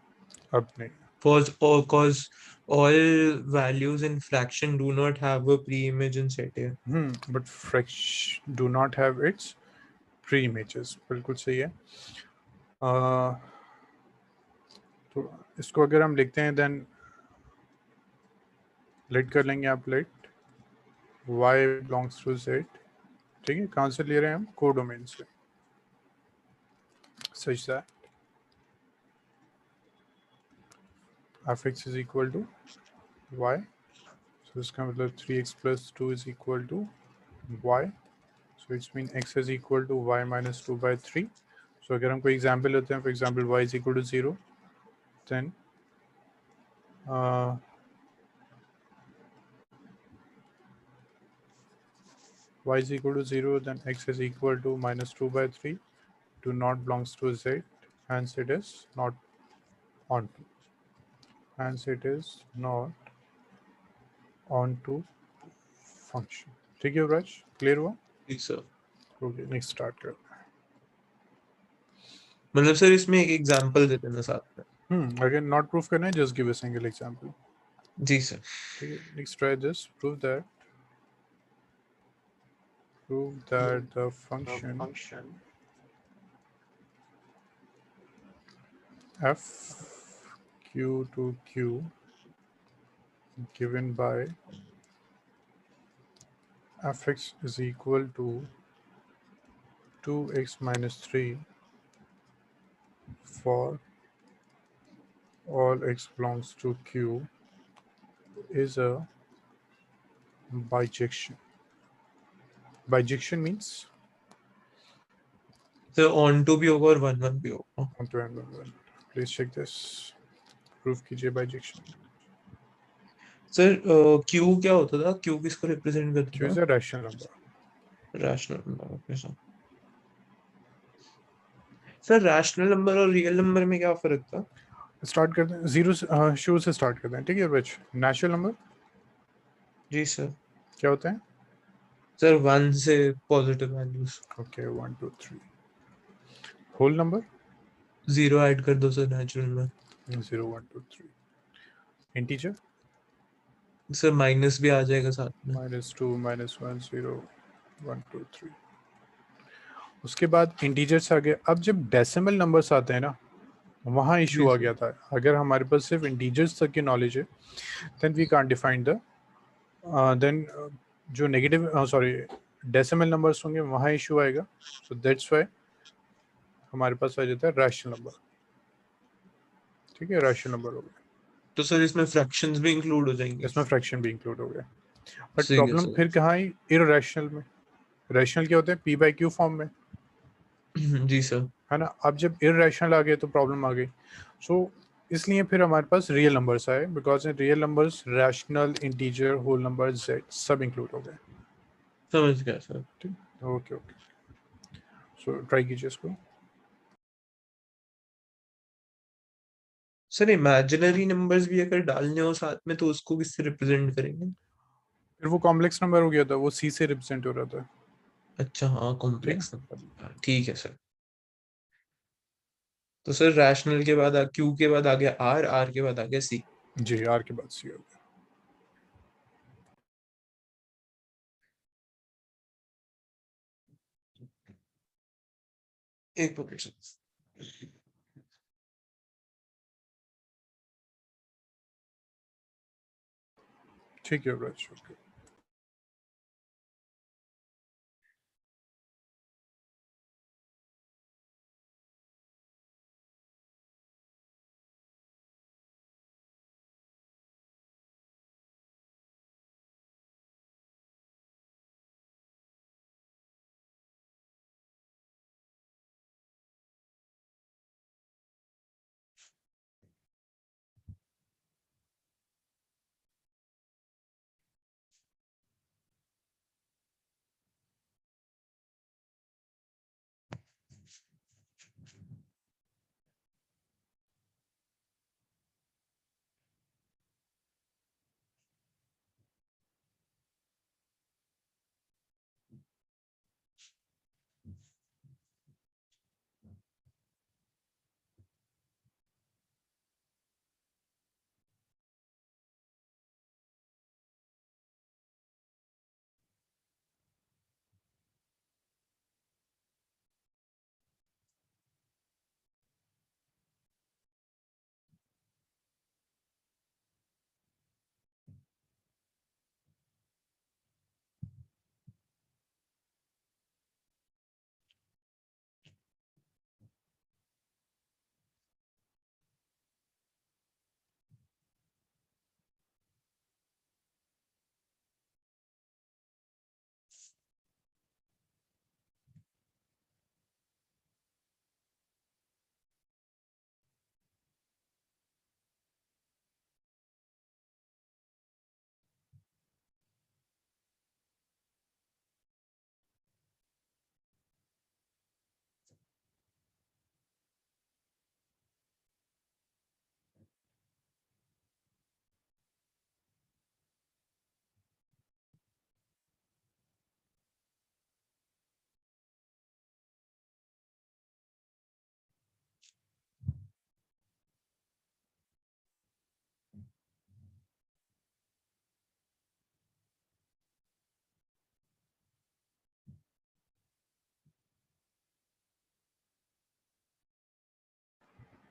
अब नहीं। Cause all values in fraction do not have a pre-image in set here. But fraction do not have its pre-images, बिल्कुल सही है। तो इसको अगर हम लिखते हैं, देन लेट कर लेंगे आप, late y belongs to z, ठीक है, कहाँ से ले रहे हैं हम? कोडोमेन से, सच that fx is equal to y, so इसका मतलब 3x plus 2 is equal to y, so it's mean x is equal to y minus 2 by 3। so अगर हम कोई एग्जांपल लेते हैं, for example y is equal to 0, then y is equal to 0, then x is equal to minus 2 by 3, do not belongs to z, hence it is not onto, hence it is not onto function। ठीक है युवराज, clear हुआ? जी sir. Okay next start करते मतलब sir इसमें एक example दे देना साथ में। हैं। अगर नॉट प्रूफ करना है, just give a single example. जी सर। ठीक है, next try this, prove that the function f q to q given by fx is equal to 2x minus 3 for all x belongs to q is a bijection। Bijection means sir onto भी होगा और one one भी होगा। one to n one। Please check this, proof कीजिए bijection। Sir Q क्या होता था? Q किसको रिप्रेजेंट करता q था? is a rational number। Rational number. Okay sir. Sir rational number और रियल नंबर में क्या फर्क था? स्टार्ट करते हैं जीरो से, शुरू से स्टार्ट करते हैं, ठीक है बच। नेचुरल नंबर जी सर। क्या होते हैं? सर वन से positive values. Okay 1 2 3। Whole number zero add कर दो सर नेचुरल में। 0 1 2 3। इंटीजर सर माइनस भी आ जाएगा साथ में। -2 -1 0 1 2 3। उसके बाद इंटीजर्स आ गए। अब जब डेसिमल नंबर्स आते हैं ना, वहाँ इशू जी आ सर। गया था। अगर हमारे पास सिर्फ इंटीजर्स तक की नॉलेज है, then we can't define the, then जो नेगेटिव सॉरी डेसिमल नंबर्स होंगे वहाँ इशू आएगा। सो दैट्स व्हाई हमारे पास आ जाता है रैशनल नंबर। ठीक है, रैशनल नंबर हो गया। तो सर इसमें फ्रैक्शंस भी इंक्लूड हो जाएंगे? इसमें फ्रैक्शन भी इंक्लूड हो गया। बट ठीक है प्रॉब्लम सर। फिर कहाँ आई? इररेशनल में। रैशनल क्या होता है? पी बाई क्यू फॉर्म में, जी सर। है ना। अब जब इररेशनल आ गए तो प्रॉब्लम आ गई। सो इसलिए फिर हमारे पास रियल नंबर्स आए, because in real numbers rational, integer, whole number, Z सब इंक्लूड हो गए। समझ गया सर। ठीक, ओके ओके। सो ट्राई कीजिए इसको। सर इमेजिनरी नंबर्स भी अगर डालने हो साथ में तो उसको किससे रिप्रेजेंट करेंगे? फिर वो कॉम्प्लेक्स नंबर हो गया था, वो सी से रिप्रेजेंट हो रहा था। अच्छा हाँ, ठीक है, कॉम्प्लेक्स नंबर, ठीक है सर। तो सर रैशनल के बाद क्यू के बाद आ गया आर, आर के बाद आ गया सी। जी आर के बाद सी हो गया। एक मिनट सर। ठीक है युवराज, ओके।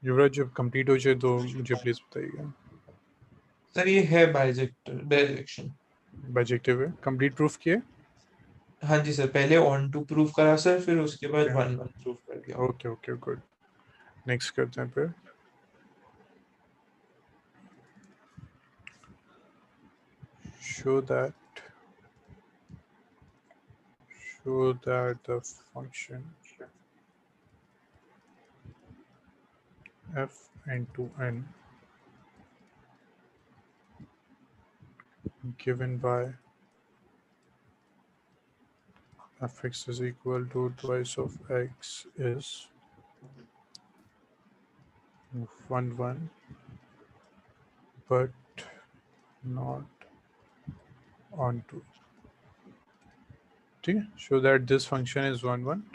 युवराज जब कंप्लीट हो जाए तो मुझे प्लीज बताइएगा। सर ये है बाइजेक्शन। बाइजेक्टिव है, कंप्लीट प्रूफ किए? हाँ जी सर, पहले ऑन टू प्रूफ करा सर, फिर उसके बाद Okay. 1 1 प्रूफ कर दिया। ओके ओके गुड, नेक्स्ट करते हैं फिर। show that the function f into n given by fx is equal to twice of x is 1 1 but not onto, ठीक है, show that this function is 1 1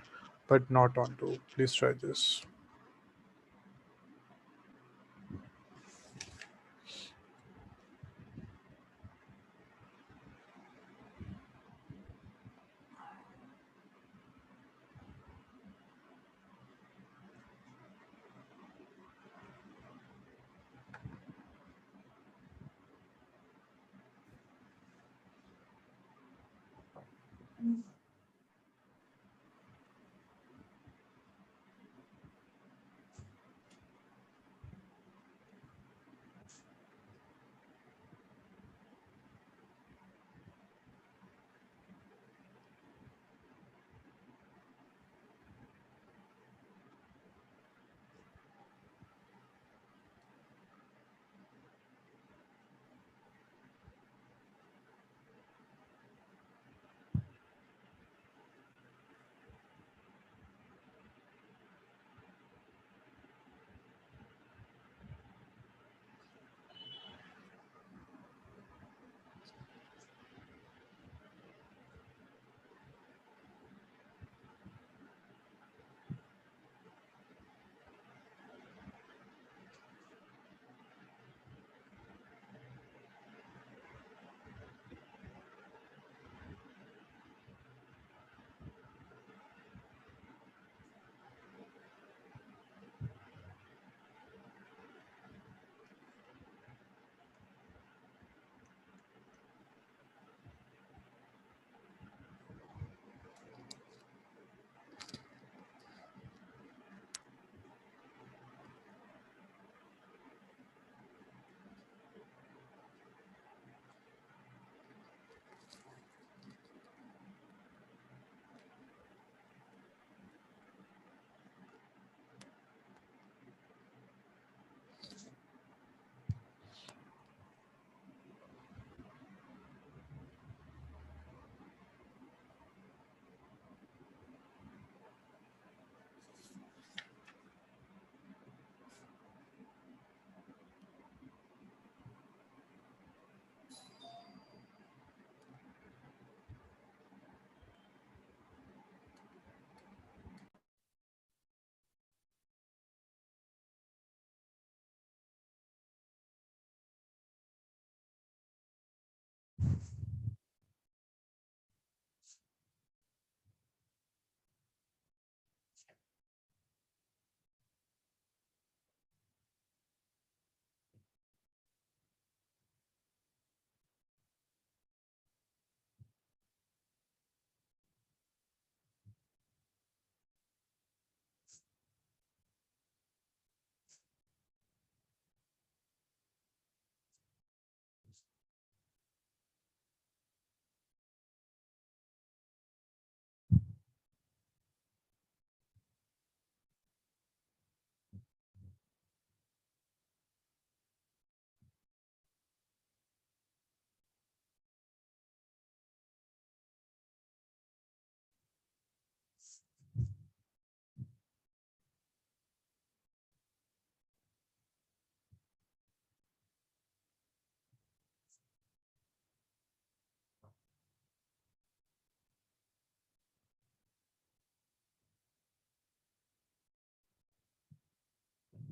but not onto. Please try this.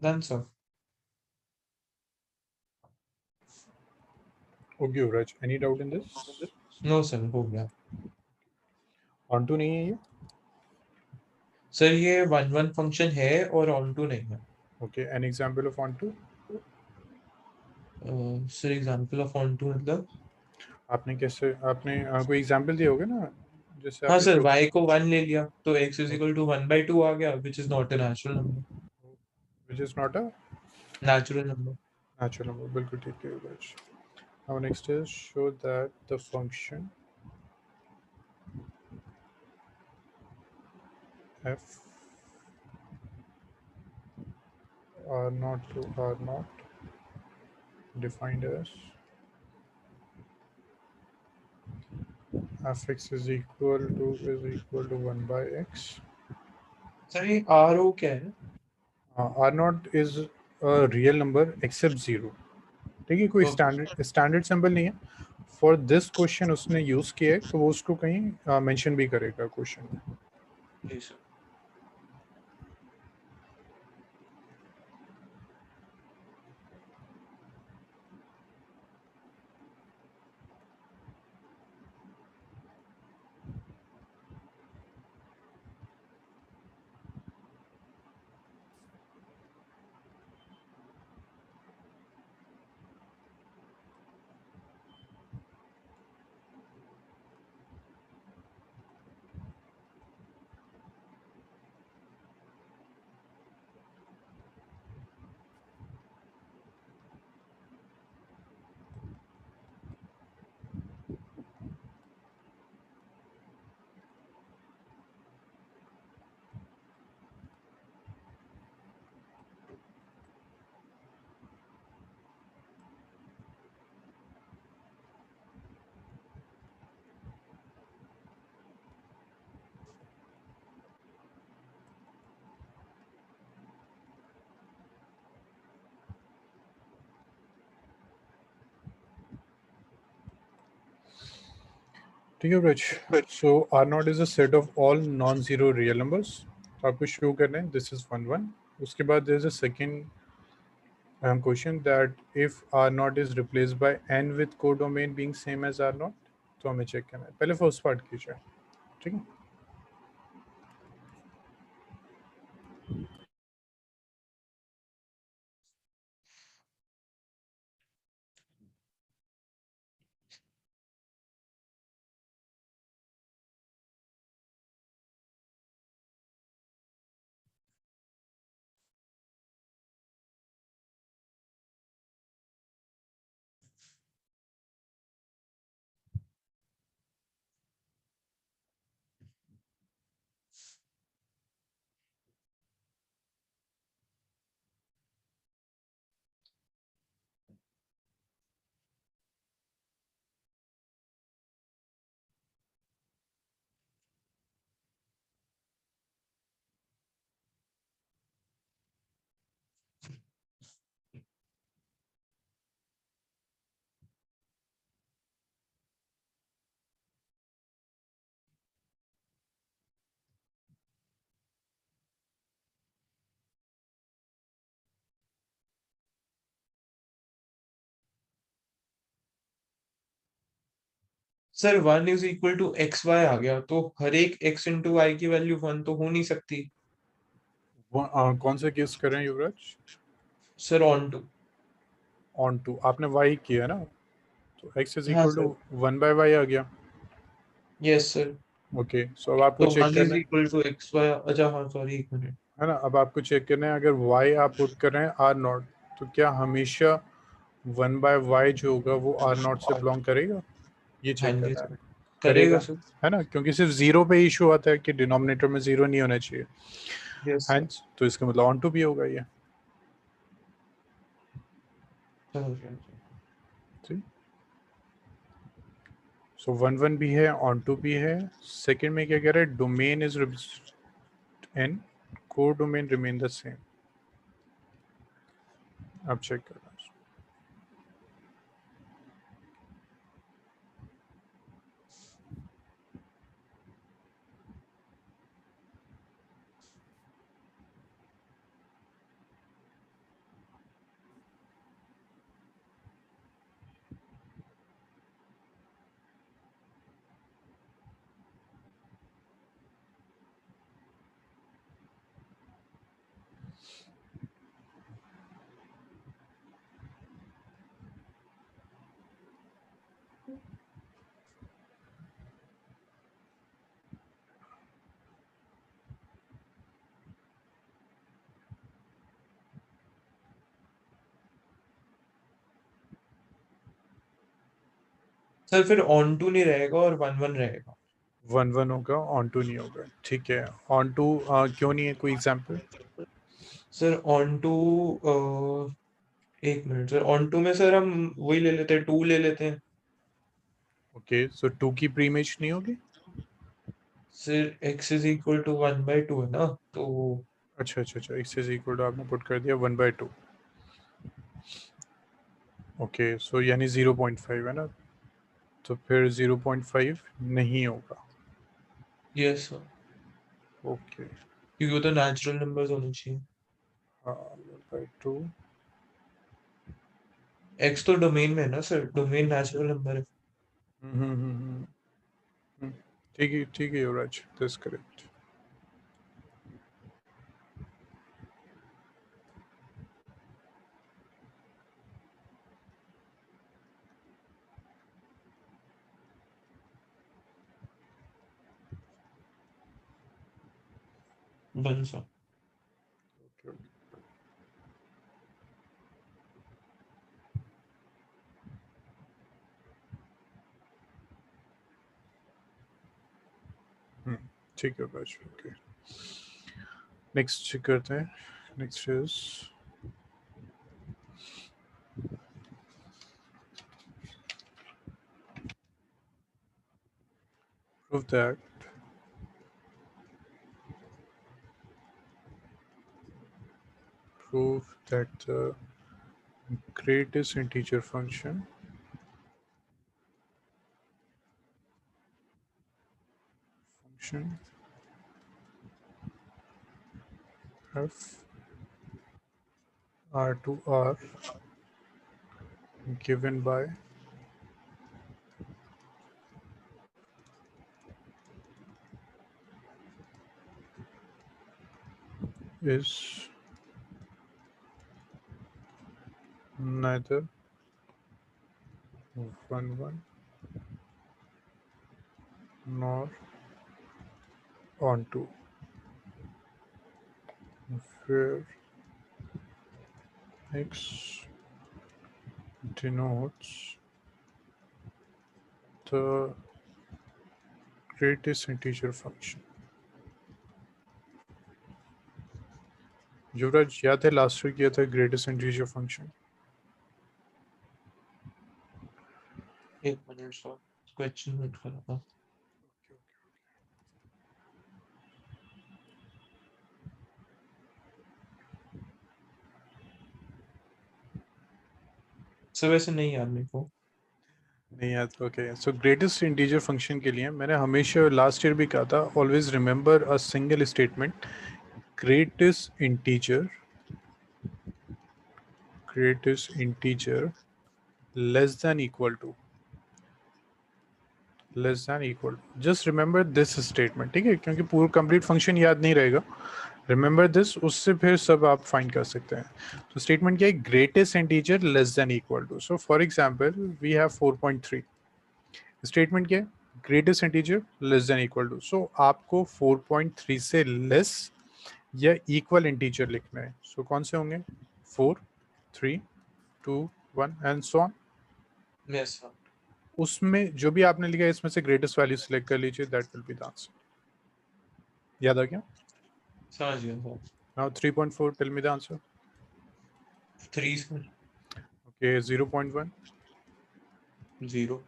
Done, sir. Okay, Yuvraj, any doubt in this? No, sir, हो गया. On to नहीं है ये? Sir ये 1-1 function है और ऑन टू नहीं है. Okay, an example of onto? Sir example of onto मतलब? आपने कैसे, आपने कोई एग्जांपल दिया होगा ना, जैसे हाँ आपने सर, टू, y को 1 ले लिया तो x इज इक्वल टू 1/2 आ गया, which is not a natural number. Which is not a Natural number. Natural number, बिल्कुल ठीक है Yuvraj. Now next is show that the function f r naught to r naught defined as fx is equal to 1 by x. Sir ये ro क्या है? r naught is a real number except 0. ठीक है, कोई Okay. Standard symbol नहीं है. For this question उसने use किया है, तो वो उसको कहीं मेंशन भी करेगा क्वेश्चन में. जी सर. ठीक है ब्रिज. So R naught is a set of all non zero real numbers. तो आपको शो करना है दिस इज 1 1. उसके बाद there is a second question that if R naught is replaced by N with codomain being same as R naught. तो हमें check करना है, पहले फर्स्ट पार्ट कीजिए. ठीक है. Sir 1 is equal to x y आ गया, तो हर एक x इंटू वाई की वैल्यू 1 तो हो नहीं सकती. कौन सा केस कर रहे हैं Yuvraj? Sir onto. Onto आपने y किया ना, तो x इज हाँ equal sir. To 1 by y आ गया. Yes sir. ओके, सो अब आपको तो चेक 1 इज करना है इक्वल टू एक्स वाई. अच्छा हाँ, सॉरी, एक मिनट. है ना. अब आपको चेक करना है, अगर y आप पुट कर रहे हैं आर नॉट, तो क्या हमेशा 1 बाय y जो होगा वो आर नॉट से बिलोंग करेगा? ये हाँ चेक जी करना सर, है. करेगा करेगा, सर. है ना, क्योंकि सिर्फ जीरो पे इशू आता है कि डिनोमिनेटर में जीरो नहीं होना चाहिए. Yes sir. हैंस तो इसका मतलब ऑन टू भी होगा ये. समझ गया सर. सो 1 1 भी है, ऑन टू भी है. सेकंड में क्या कह रहा है, domain is an, core domain remain the same. अब चेक करना है. सर फिर ऑन टू नहीं रहेगा और 1 1 रहेगा। 1 1 होगा, ऑन टू नहीं होगा। ठीक है, ऑन टू क्यों नहीं है? कोई एग्जांपल? सर ऑन टू, एक मिनट सर, ऑन टू में सर हम वही ले लेते हैं, 2 ले लेते हैं। ओके, सो 2 की प्री इमेज नहीं होगी? Sir x is equal to 1/2 है ना, तो अच्छा अच्छा अच्छा, x इज इक्वल टू आपने पुट कर दिया 1/2। ओके, सो यानी 0.5 है ना, तो फिर 0.5 नहीं होगा। यस सर, ओके, क्योंकि वो तो नेचुरल नंबर्स होने चाहिए। हाँ 1/2। x तो डोमेन में है ना सर, डोमेन नेचुरल नंबर है। हम्म हम्म हम्म, हम्म। ठीक है युवराज, दिस करेक्ट। Done sir. ठीक है युवराज, ओके। नेक्स्ट चेक करते हैं। Next is prove that the greatest integer function f r to r given by is neither 1 1 nor onto, where x denotes the greatest integer function। युवराज, याद है last week किया था greatest integer function? एक minute sir, question note कर रहा था। Sir वैसे नहीं याद मेरे को। नहीं याद? ओके, सो ग्रेटेस्ट इंटीजर फंक्शन के लिए मैंने हमेशा लास्ट ईयर भी कहा था, always remember a single statement, greatest integer less than equal to just remember this statement। ठीक है, क्योंकि पूरा कंप्लीट फंक्शन याद नहीं रहेगा, रिमेंबर दिस, उससे फिर सब आप फाइंड कर सकते हैं। तो स्टेटमेंट क्या है? Greatest integer less than equal to. So for example we have 4.3। Statement क्या है? Greatest integer less than equal to. So आपको 4.3 से लेस या इक्वल इंटीजर लिखना है। सो कौन से होंगे? 4, 3, 2, 1 and so on. Yes sir. उसमें जो भी आपने लिखा है इसमें से ग्रेटेस्ट वैल्यू सिलेक्ट कर लीजिए, that will be the answer. याद आ गया? समझ गया sir. Now 3.4, tell me the answer. 3 sir. Okay, 0.1। 0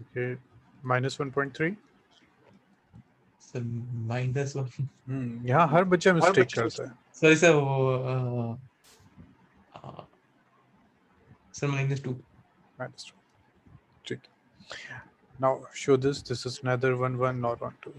okay, -1.3। Sir, -1। यहाँ हर बच्चा मिस्टेक करता है। सर सर वो अ, सर -2। -2, ठीक। Now show this is neither 1 1 nor 1 2।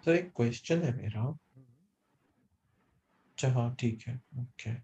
Sir एक क्वेश्चन है मेरा। अच्छा हाँ ठीक है, ओके।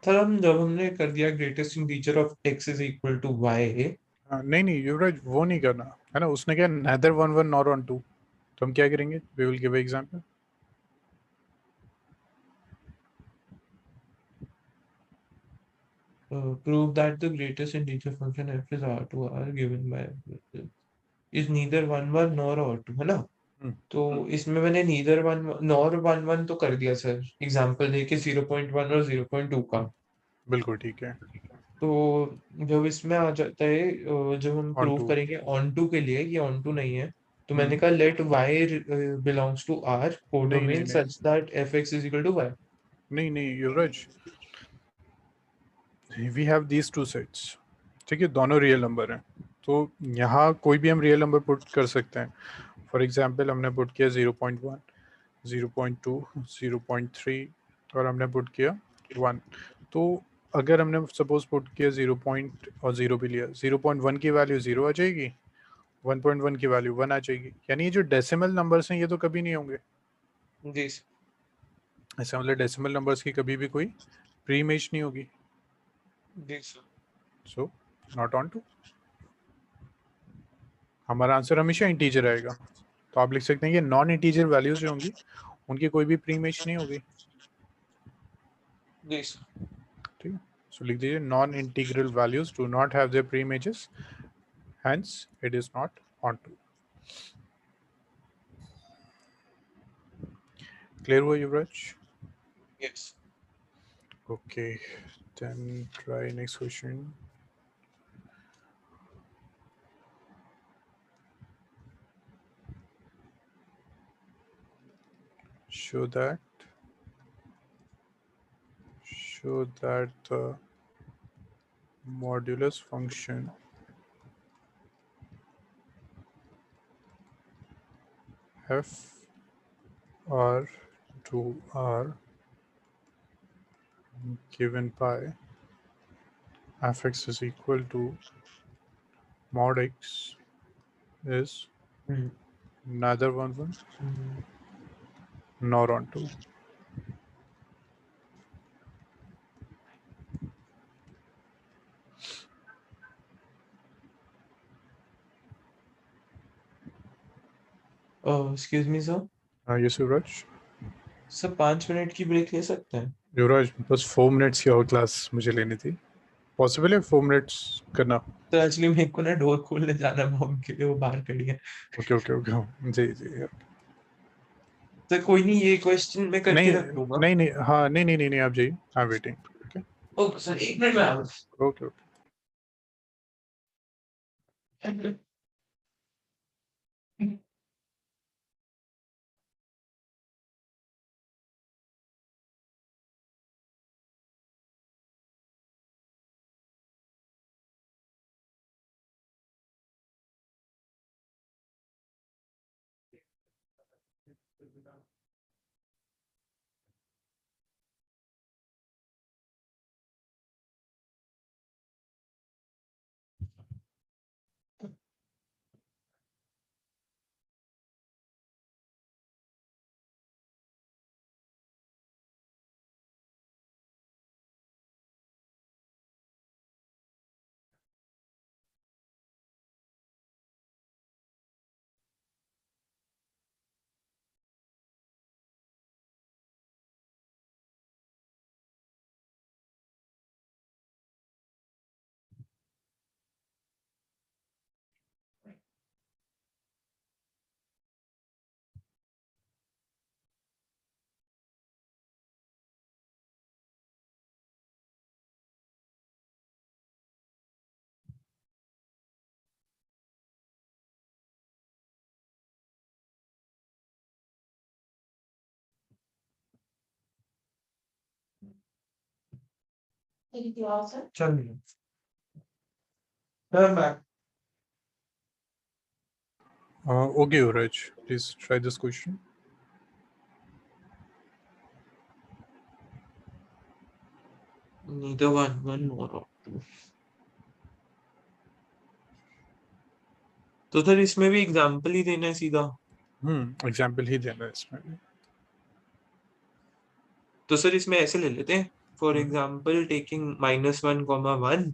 सर हम जब हमने कर दिया greatest integer of x is equal to y, नहीं नहीं युवराज, वो नहीं करना है ना। उसने क्या neither 1 1 nor on 2, तो हम क्या करेंगे? We will give example. prove that the greatest integer function f is r2r given by is neither 1 1 nor r2, है ना। तो इसमें मैंने neither 1 nor 1 1 तो कर दिया सर, एग्जांपल देके 0.1 और 0.2 का। बिल्कुल ठीक है। तो जब इसमें आ जाता है, जब हम on प्रूव 2। करेंगे ऑन टू के लिए, ये ऑन टू नहीं है, तो मैंने कहा let y belongs to r नहीं नहीं कोडोमेन नहीं such that fx is equal to y। नहीं नहीं Yuvraj, we have these two sets, ठीक है, दोनों रियल नंबर हैं। तो यहाँ कोई भी हम रियल नंबर पुट कर सकते हैं। फॉर एग्जांपल हमने पुट किया 0.1, 0.2, 0.3 और हमने पुट किया 1। तो अगर हमने सपोज पुट किया 0 पॉइंट और 0 भी लिया, 0.1 की वैल्यू 0 आ जाएगी, 1.1 की वैल्यू 1 आ जाएगी। यानी ये जो डेसिमल नंबर्स हैं ये तो कभी नहीं होंगे। जी ऐसा मतलब डेसिमल नंबर्स की कभी भी कोई प्री इमेज नहीं होगी। जी sir. So not onto. हमारा आंसर हमेशा इंटीजर आएगा। तो आप लिख सकते हैं कि नॉन इंटीजर वैल्यूज जो होंगी उनकी कोई भी प्री इमेज नहीं होगी। जी सर। ठीक है, सो लिख दीजिए non integral values do not have their pre images, hence it is not onto. Clear हुआ युवराज? Yes. Okay, then try next question. Show that the modulus function f r to r given by f(x) is equal to mod x is neither 1 1 nor onto. Excuse me sir. Yes Yuvraj. Sir 5 minute की break ले सकते हैं? युवराज बस 4 minutes की और class मुझे लेनी थी। पॉसिबल है 4 मिनट्स करना? तो एक्चुअली मेरे को ना डोर खोलने जाना है मॉम के लिए, वो बाहर खड़ी है। ओके ओके ओके, जी जी। तो कोई नहीं, ये क्वेश्चन मैं करके नहीं रख लूंगा। नहीं नहीं, हाँ नहीं नहीं नहीं नहीं, आप जाइए, I am waiting. Okay okay sir, 1 minute में आ रहा हूँ। Okay okay. चलिए I'm back. Okay, Yuvraj, please try this question. Neither one nor or two. तो सर इसमें भी एग्जांपल ही देना है सीधा। एग्जाम्पल ही देना है इसमें भी। तो सर इसमें ऐसे ले लेते हैं, फॉर एग्जांपल टेकिंग -1, 1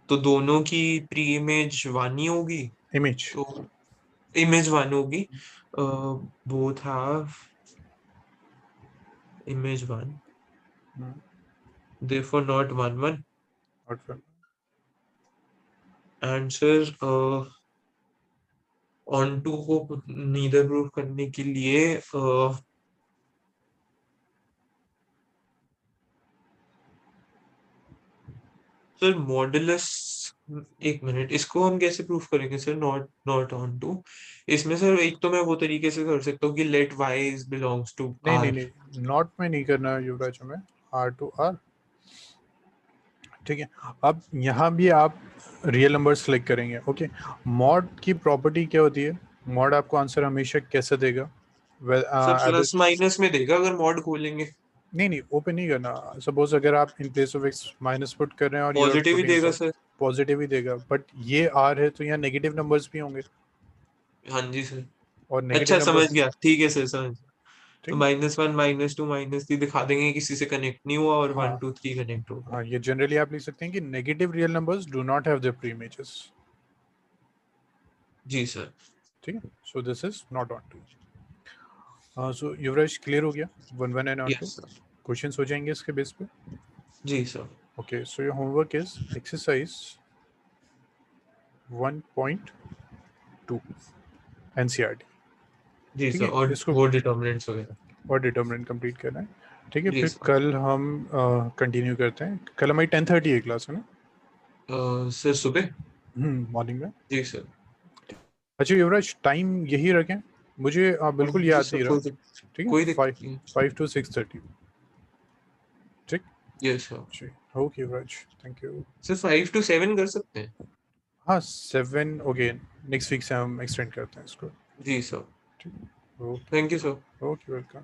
तो दोनों की प्री इमेज 1 ही होगी, इमेज तो इमेज 1 होगी, both have image 1, therefore not 1 1, and sir onto को नीदर प्रूफ करने के लिए सर मॉडुलस, एक मिनट, इसको हम कैसे प्रूफ करेंगे सर? नॉट ऑन टू, इसमें सर एक तो मैं वो तरीके से कर सकता हूँ कि लेट वाई बिलोंग्स टू नहीं आर। नहीं नहीं, नॉट में नहीं करना युवराज, हमें आर टू आर, ठीक है। अब यहाँ भी आप रियल नंबर सेलेक्ट करेंगे, ओके। मॉड की प्रॉपर्टी क्या होती है? मॉड आपको आंसर हमेशा कैसे देगा? सर प्लस माइनस में देगा अगर मॉड खोलेंगे। नहीं ओपन नहीं करना। सपोज अगर आप in place of x minus put कर रहे हैं और पॉजिटिव ही देगा सर। पॉजिटिव ही देगा, बट ये आर है तो यहाँ नेगेटिव नंबर्स भी होंगे, हाँ जी सर, और अच्छा नेगेटिव समझ नंबर्स, गया, ठीक है सर, समझ गया। तो ठीक है। -1 -2 -3 दिखा देंगे किसी से कनेक्ट नहीं हुआ, और हाँ 1 2 3 कनेक्ट हो गया। हाँ, ये जनरली आप लिख सकते हैं कि negative real numbers do not have their pre images, जी सर। ठीक है। So this is not onto. So Yuvraj clear हो गया 1 1 and onto? Yes sir. Questions हो जाएंगे इसके बेस पे। जी sir. Okay, so your homework is exercise 1.2 NCERT, जी ठीक सर, है। और इसको वो डिटर्मिनेंट्स वगैरह। और डिटर्मिनेंट कंप्लीट करना है, ठीक है। जी फिर सर। कल हम कंटिन्यू करते हैं। कल हमारी 10:30 है क्लास, है ना? सर सुबह। मॉर्निंग में। जी सर। अच्छा युवराज, टाइम यही रखें, मुझे बिल्कुल जी याद सर, नहीं रहा, ठीक है। कोई फाइव दिक्कत नहीं। 5 to 6:30, ठीक। Yes sir. जी, ओके युवराज, थैंक यू। सर 5 to 7 कर सकते हैं? हाँ 7, ओके, नेक्स्ट वीक से हम एक्सटेंड करते हैं इसको, जी सर। ठीक। Okay, thank you sir. Okay, welcome.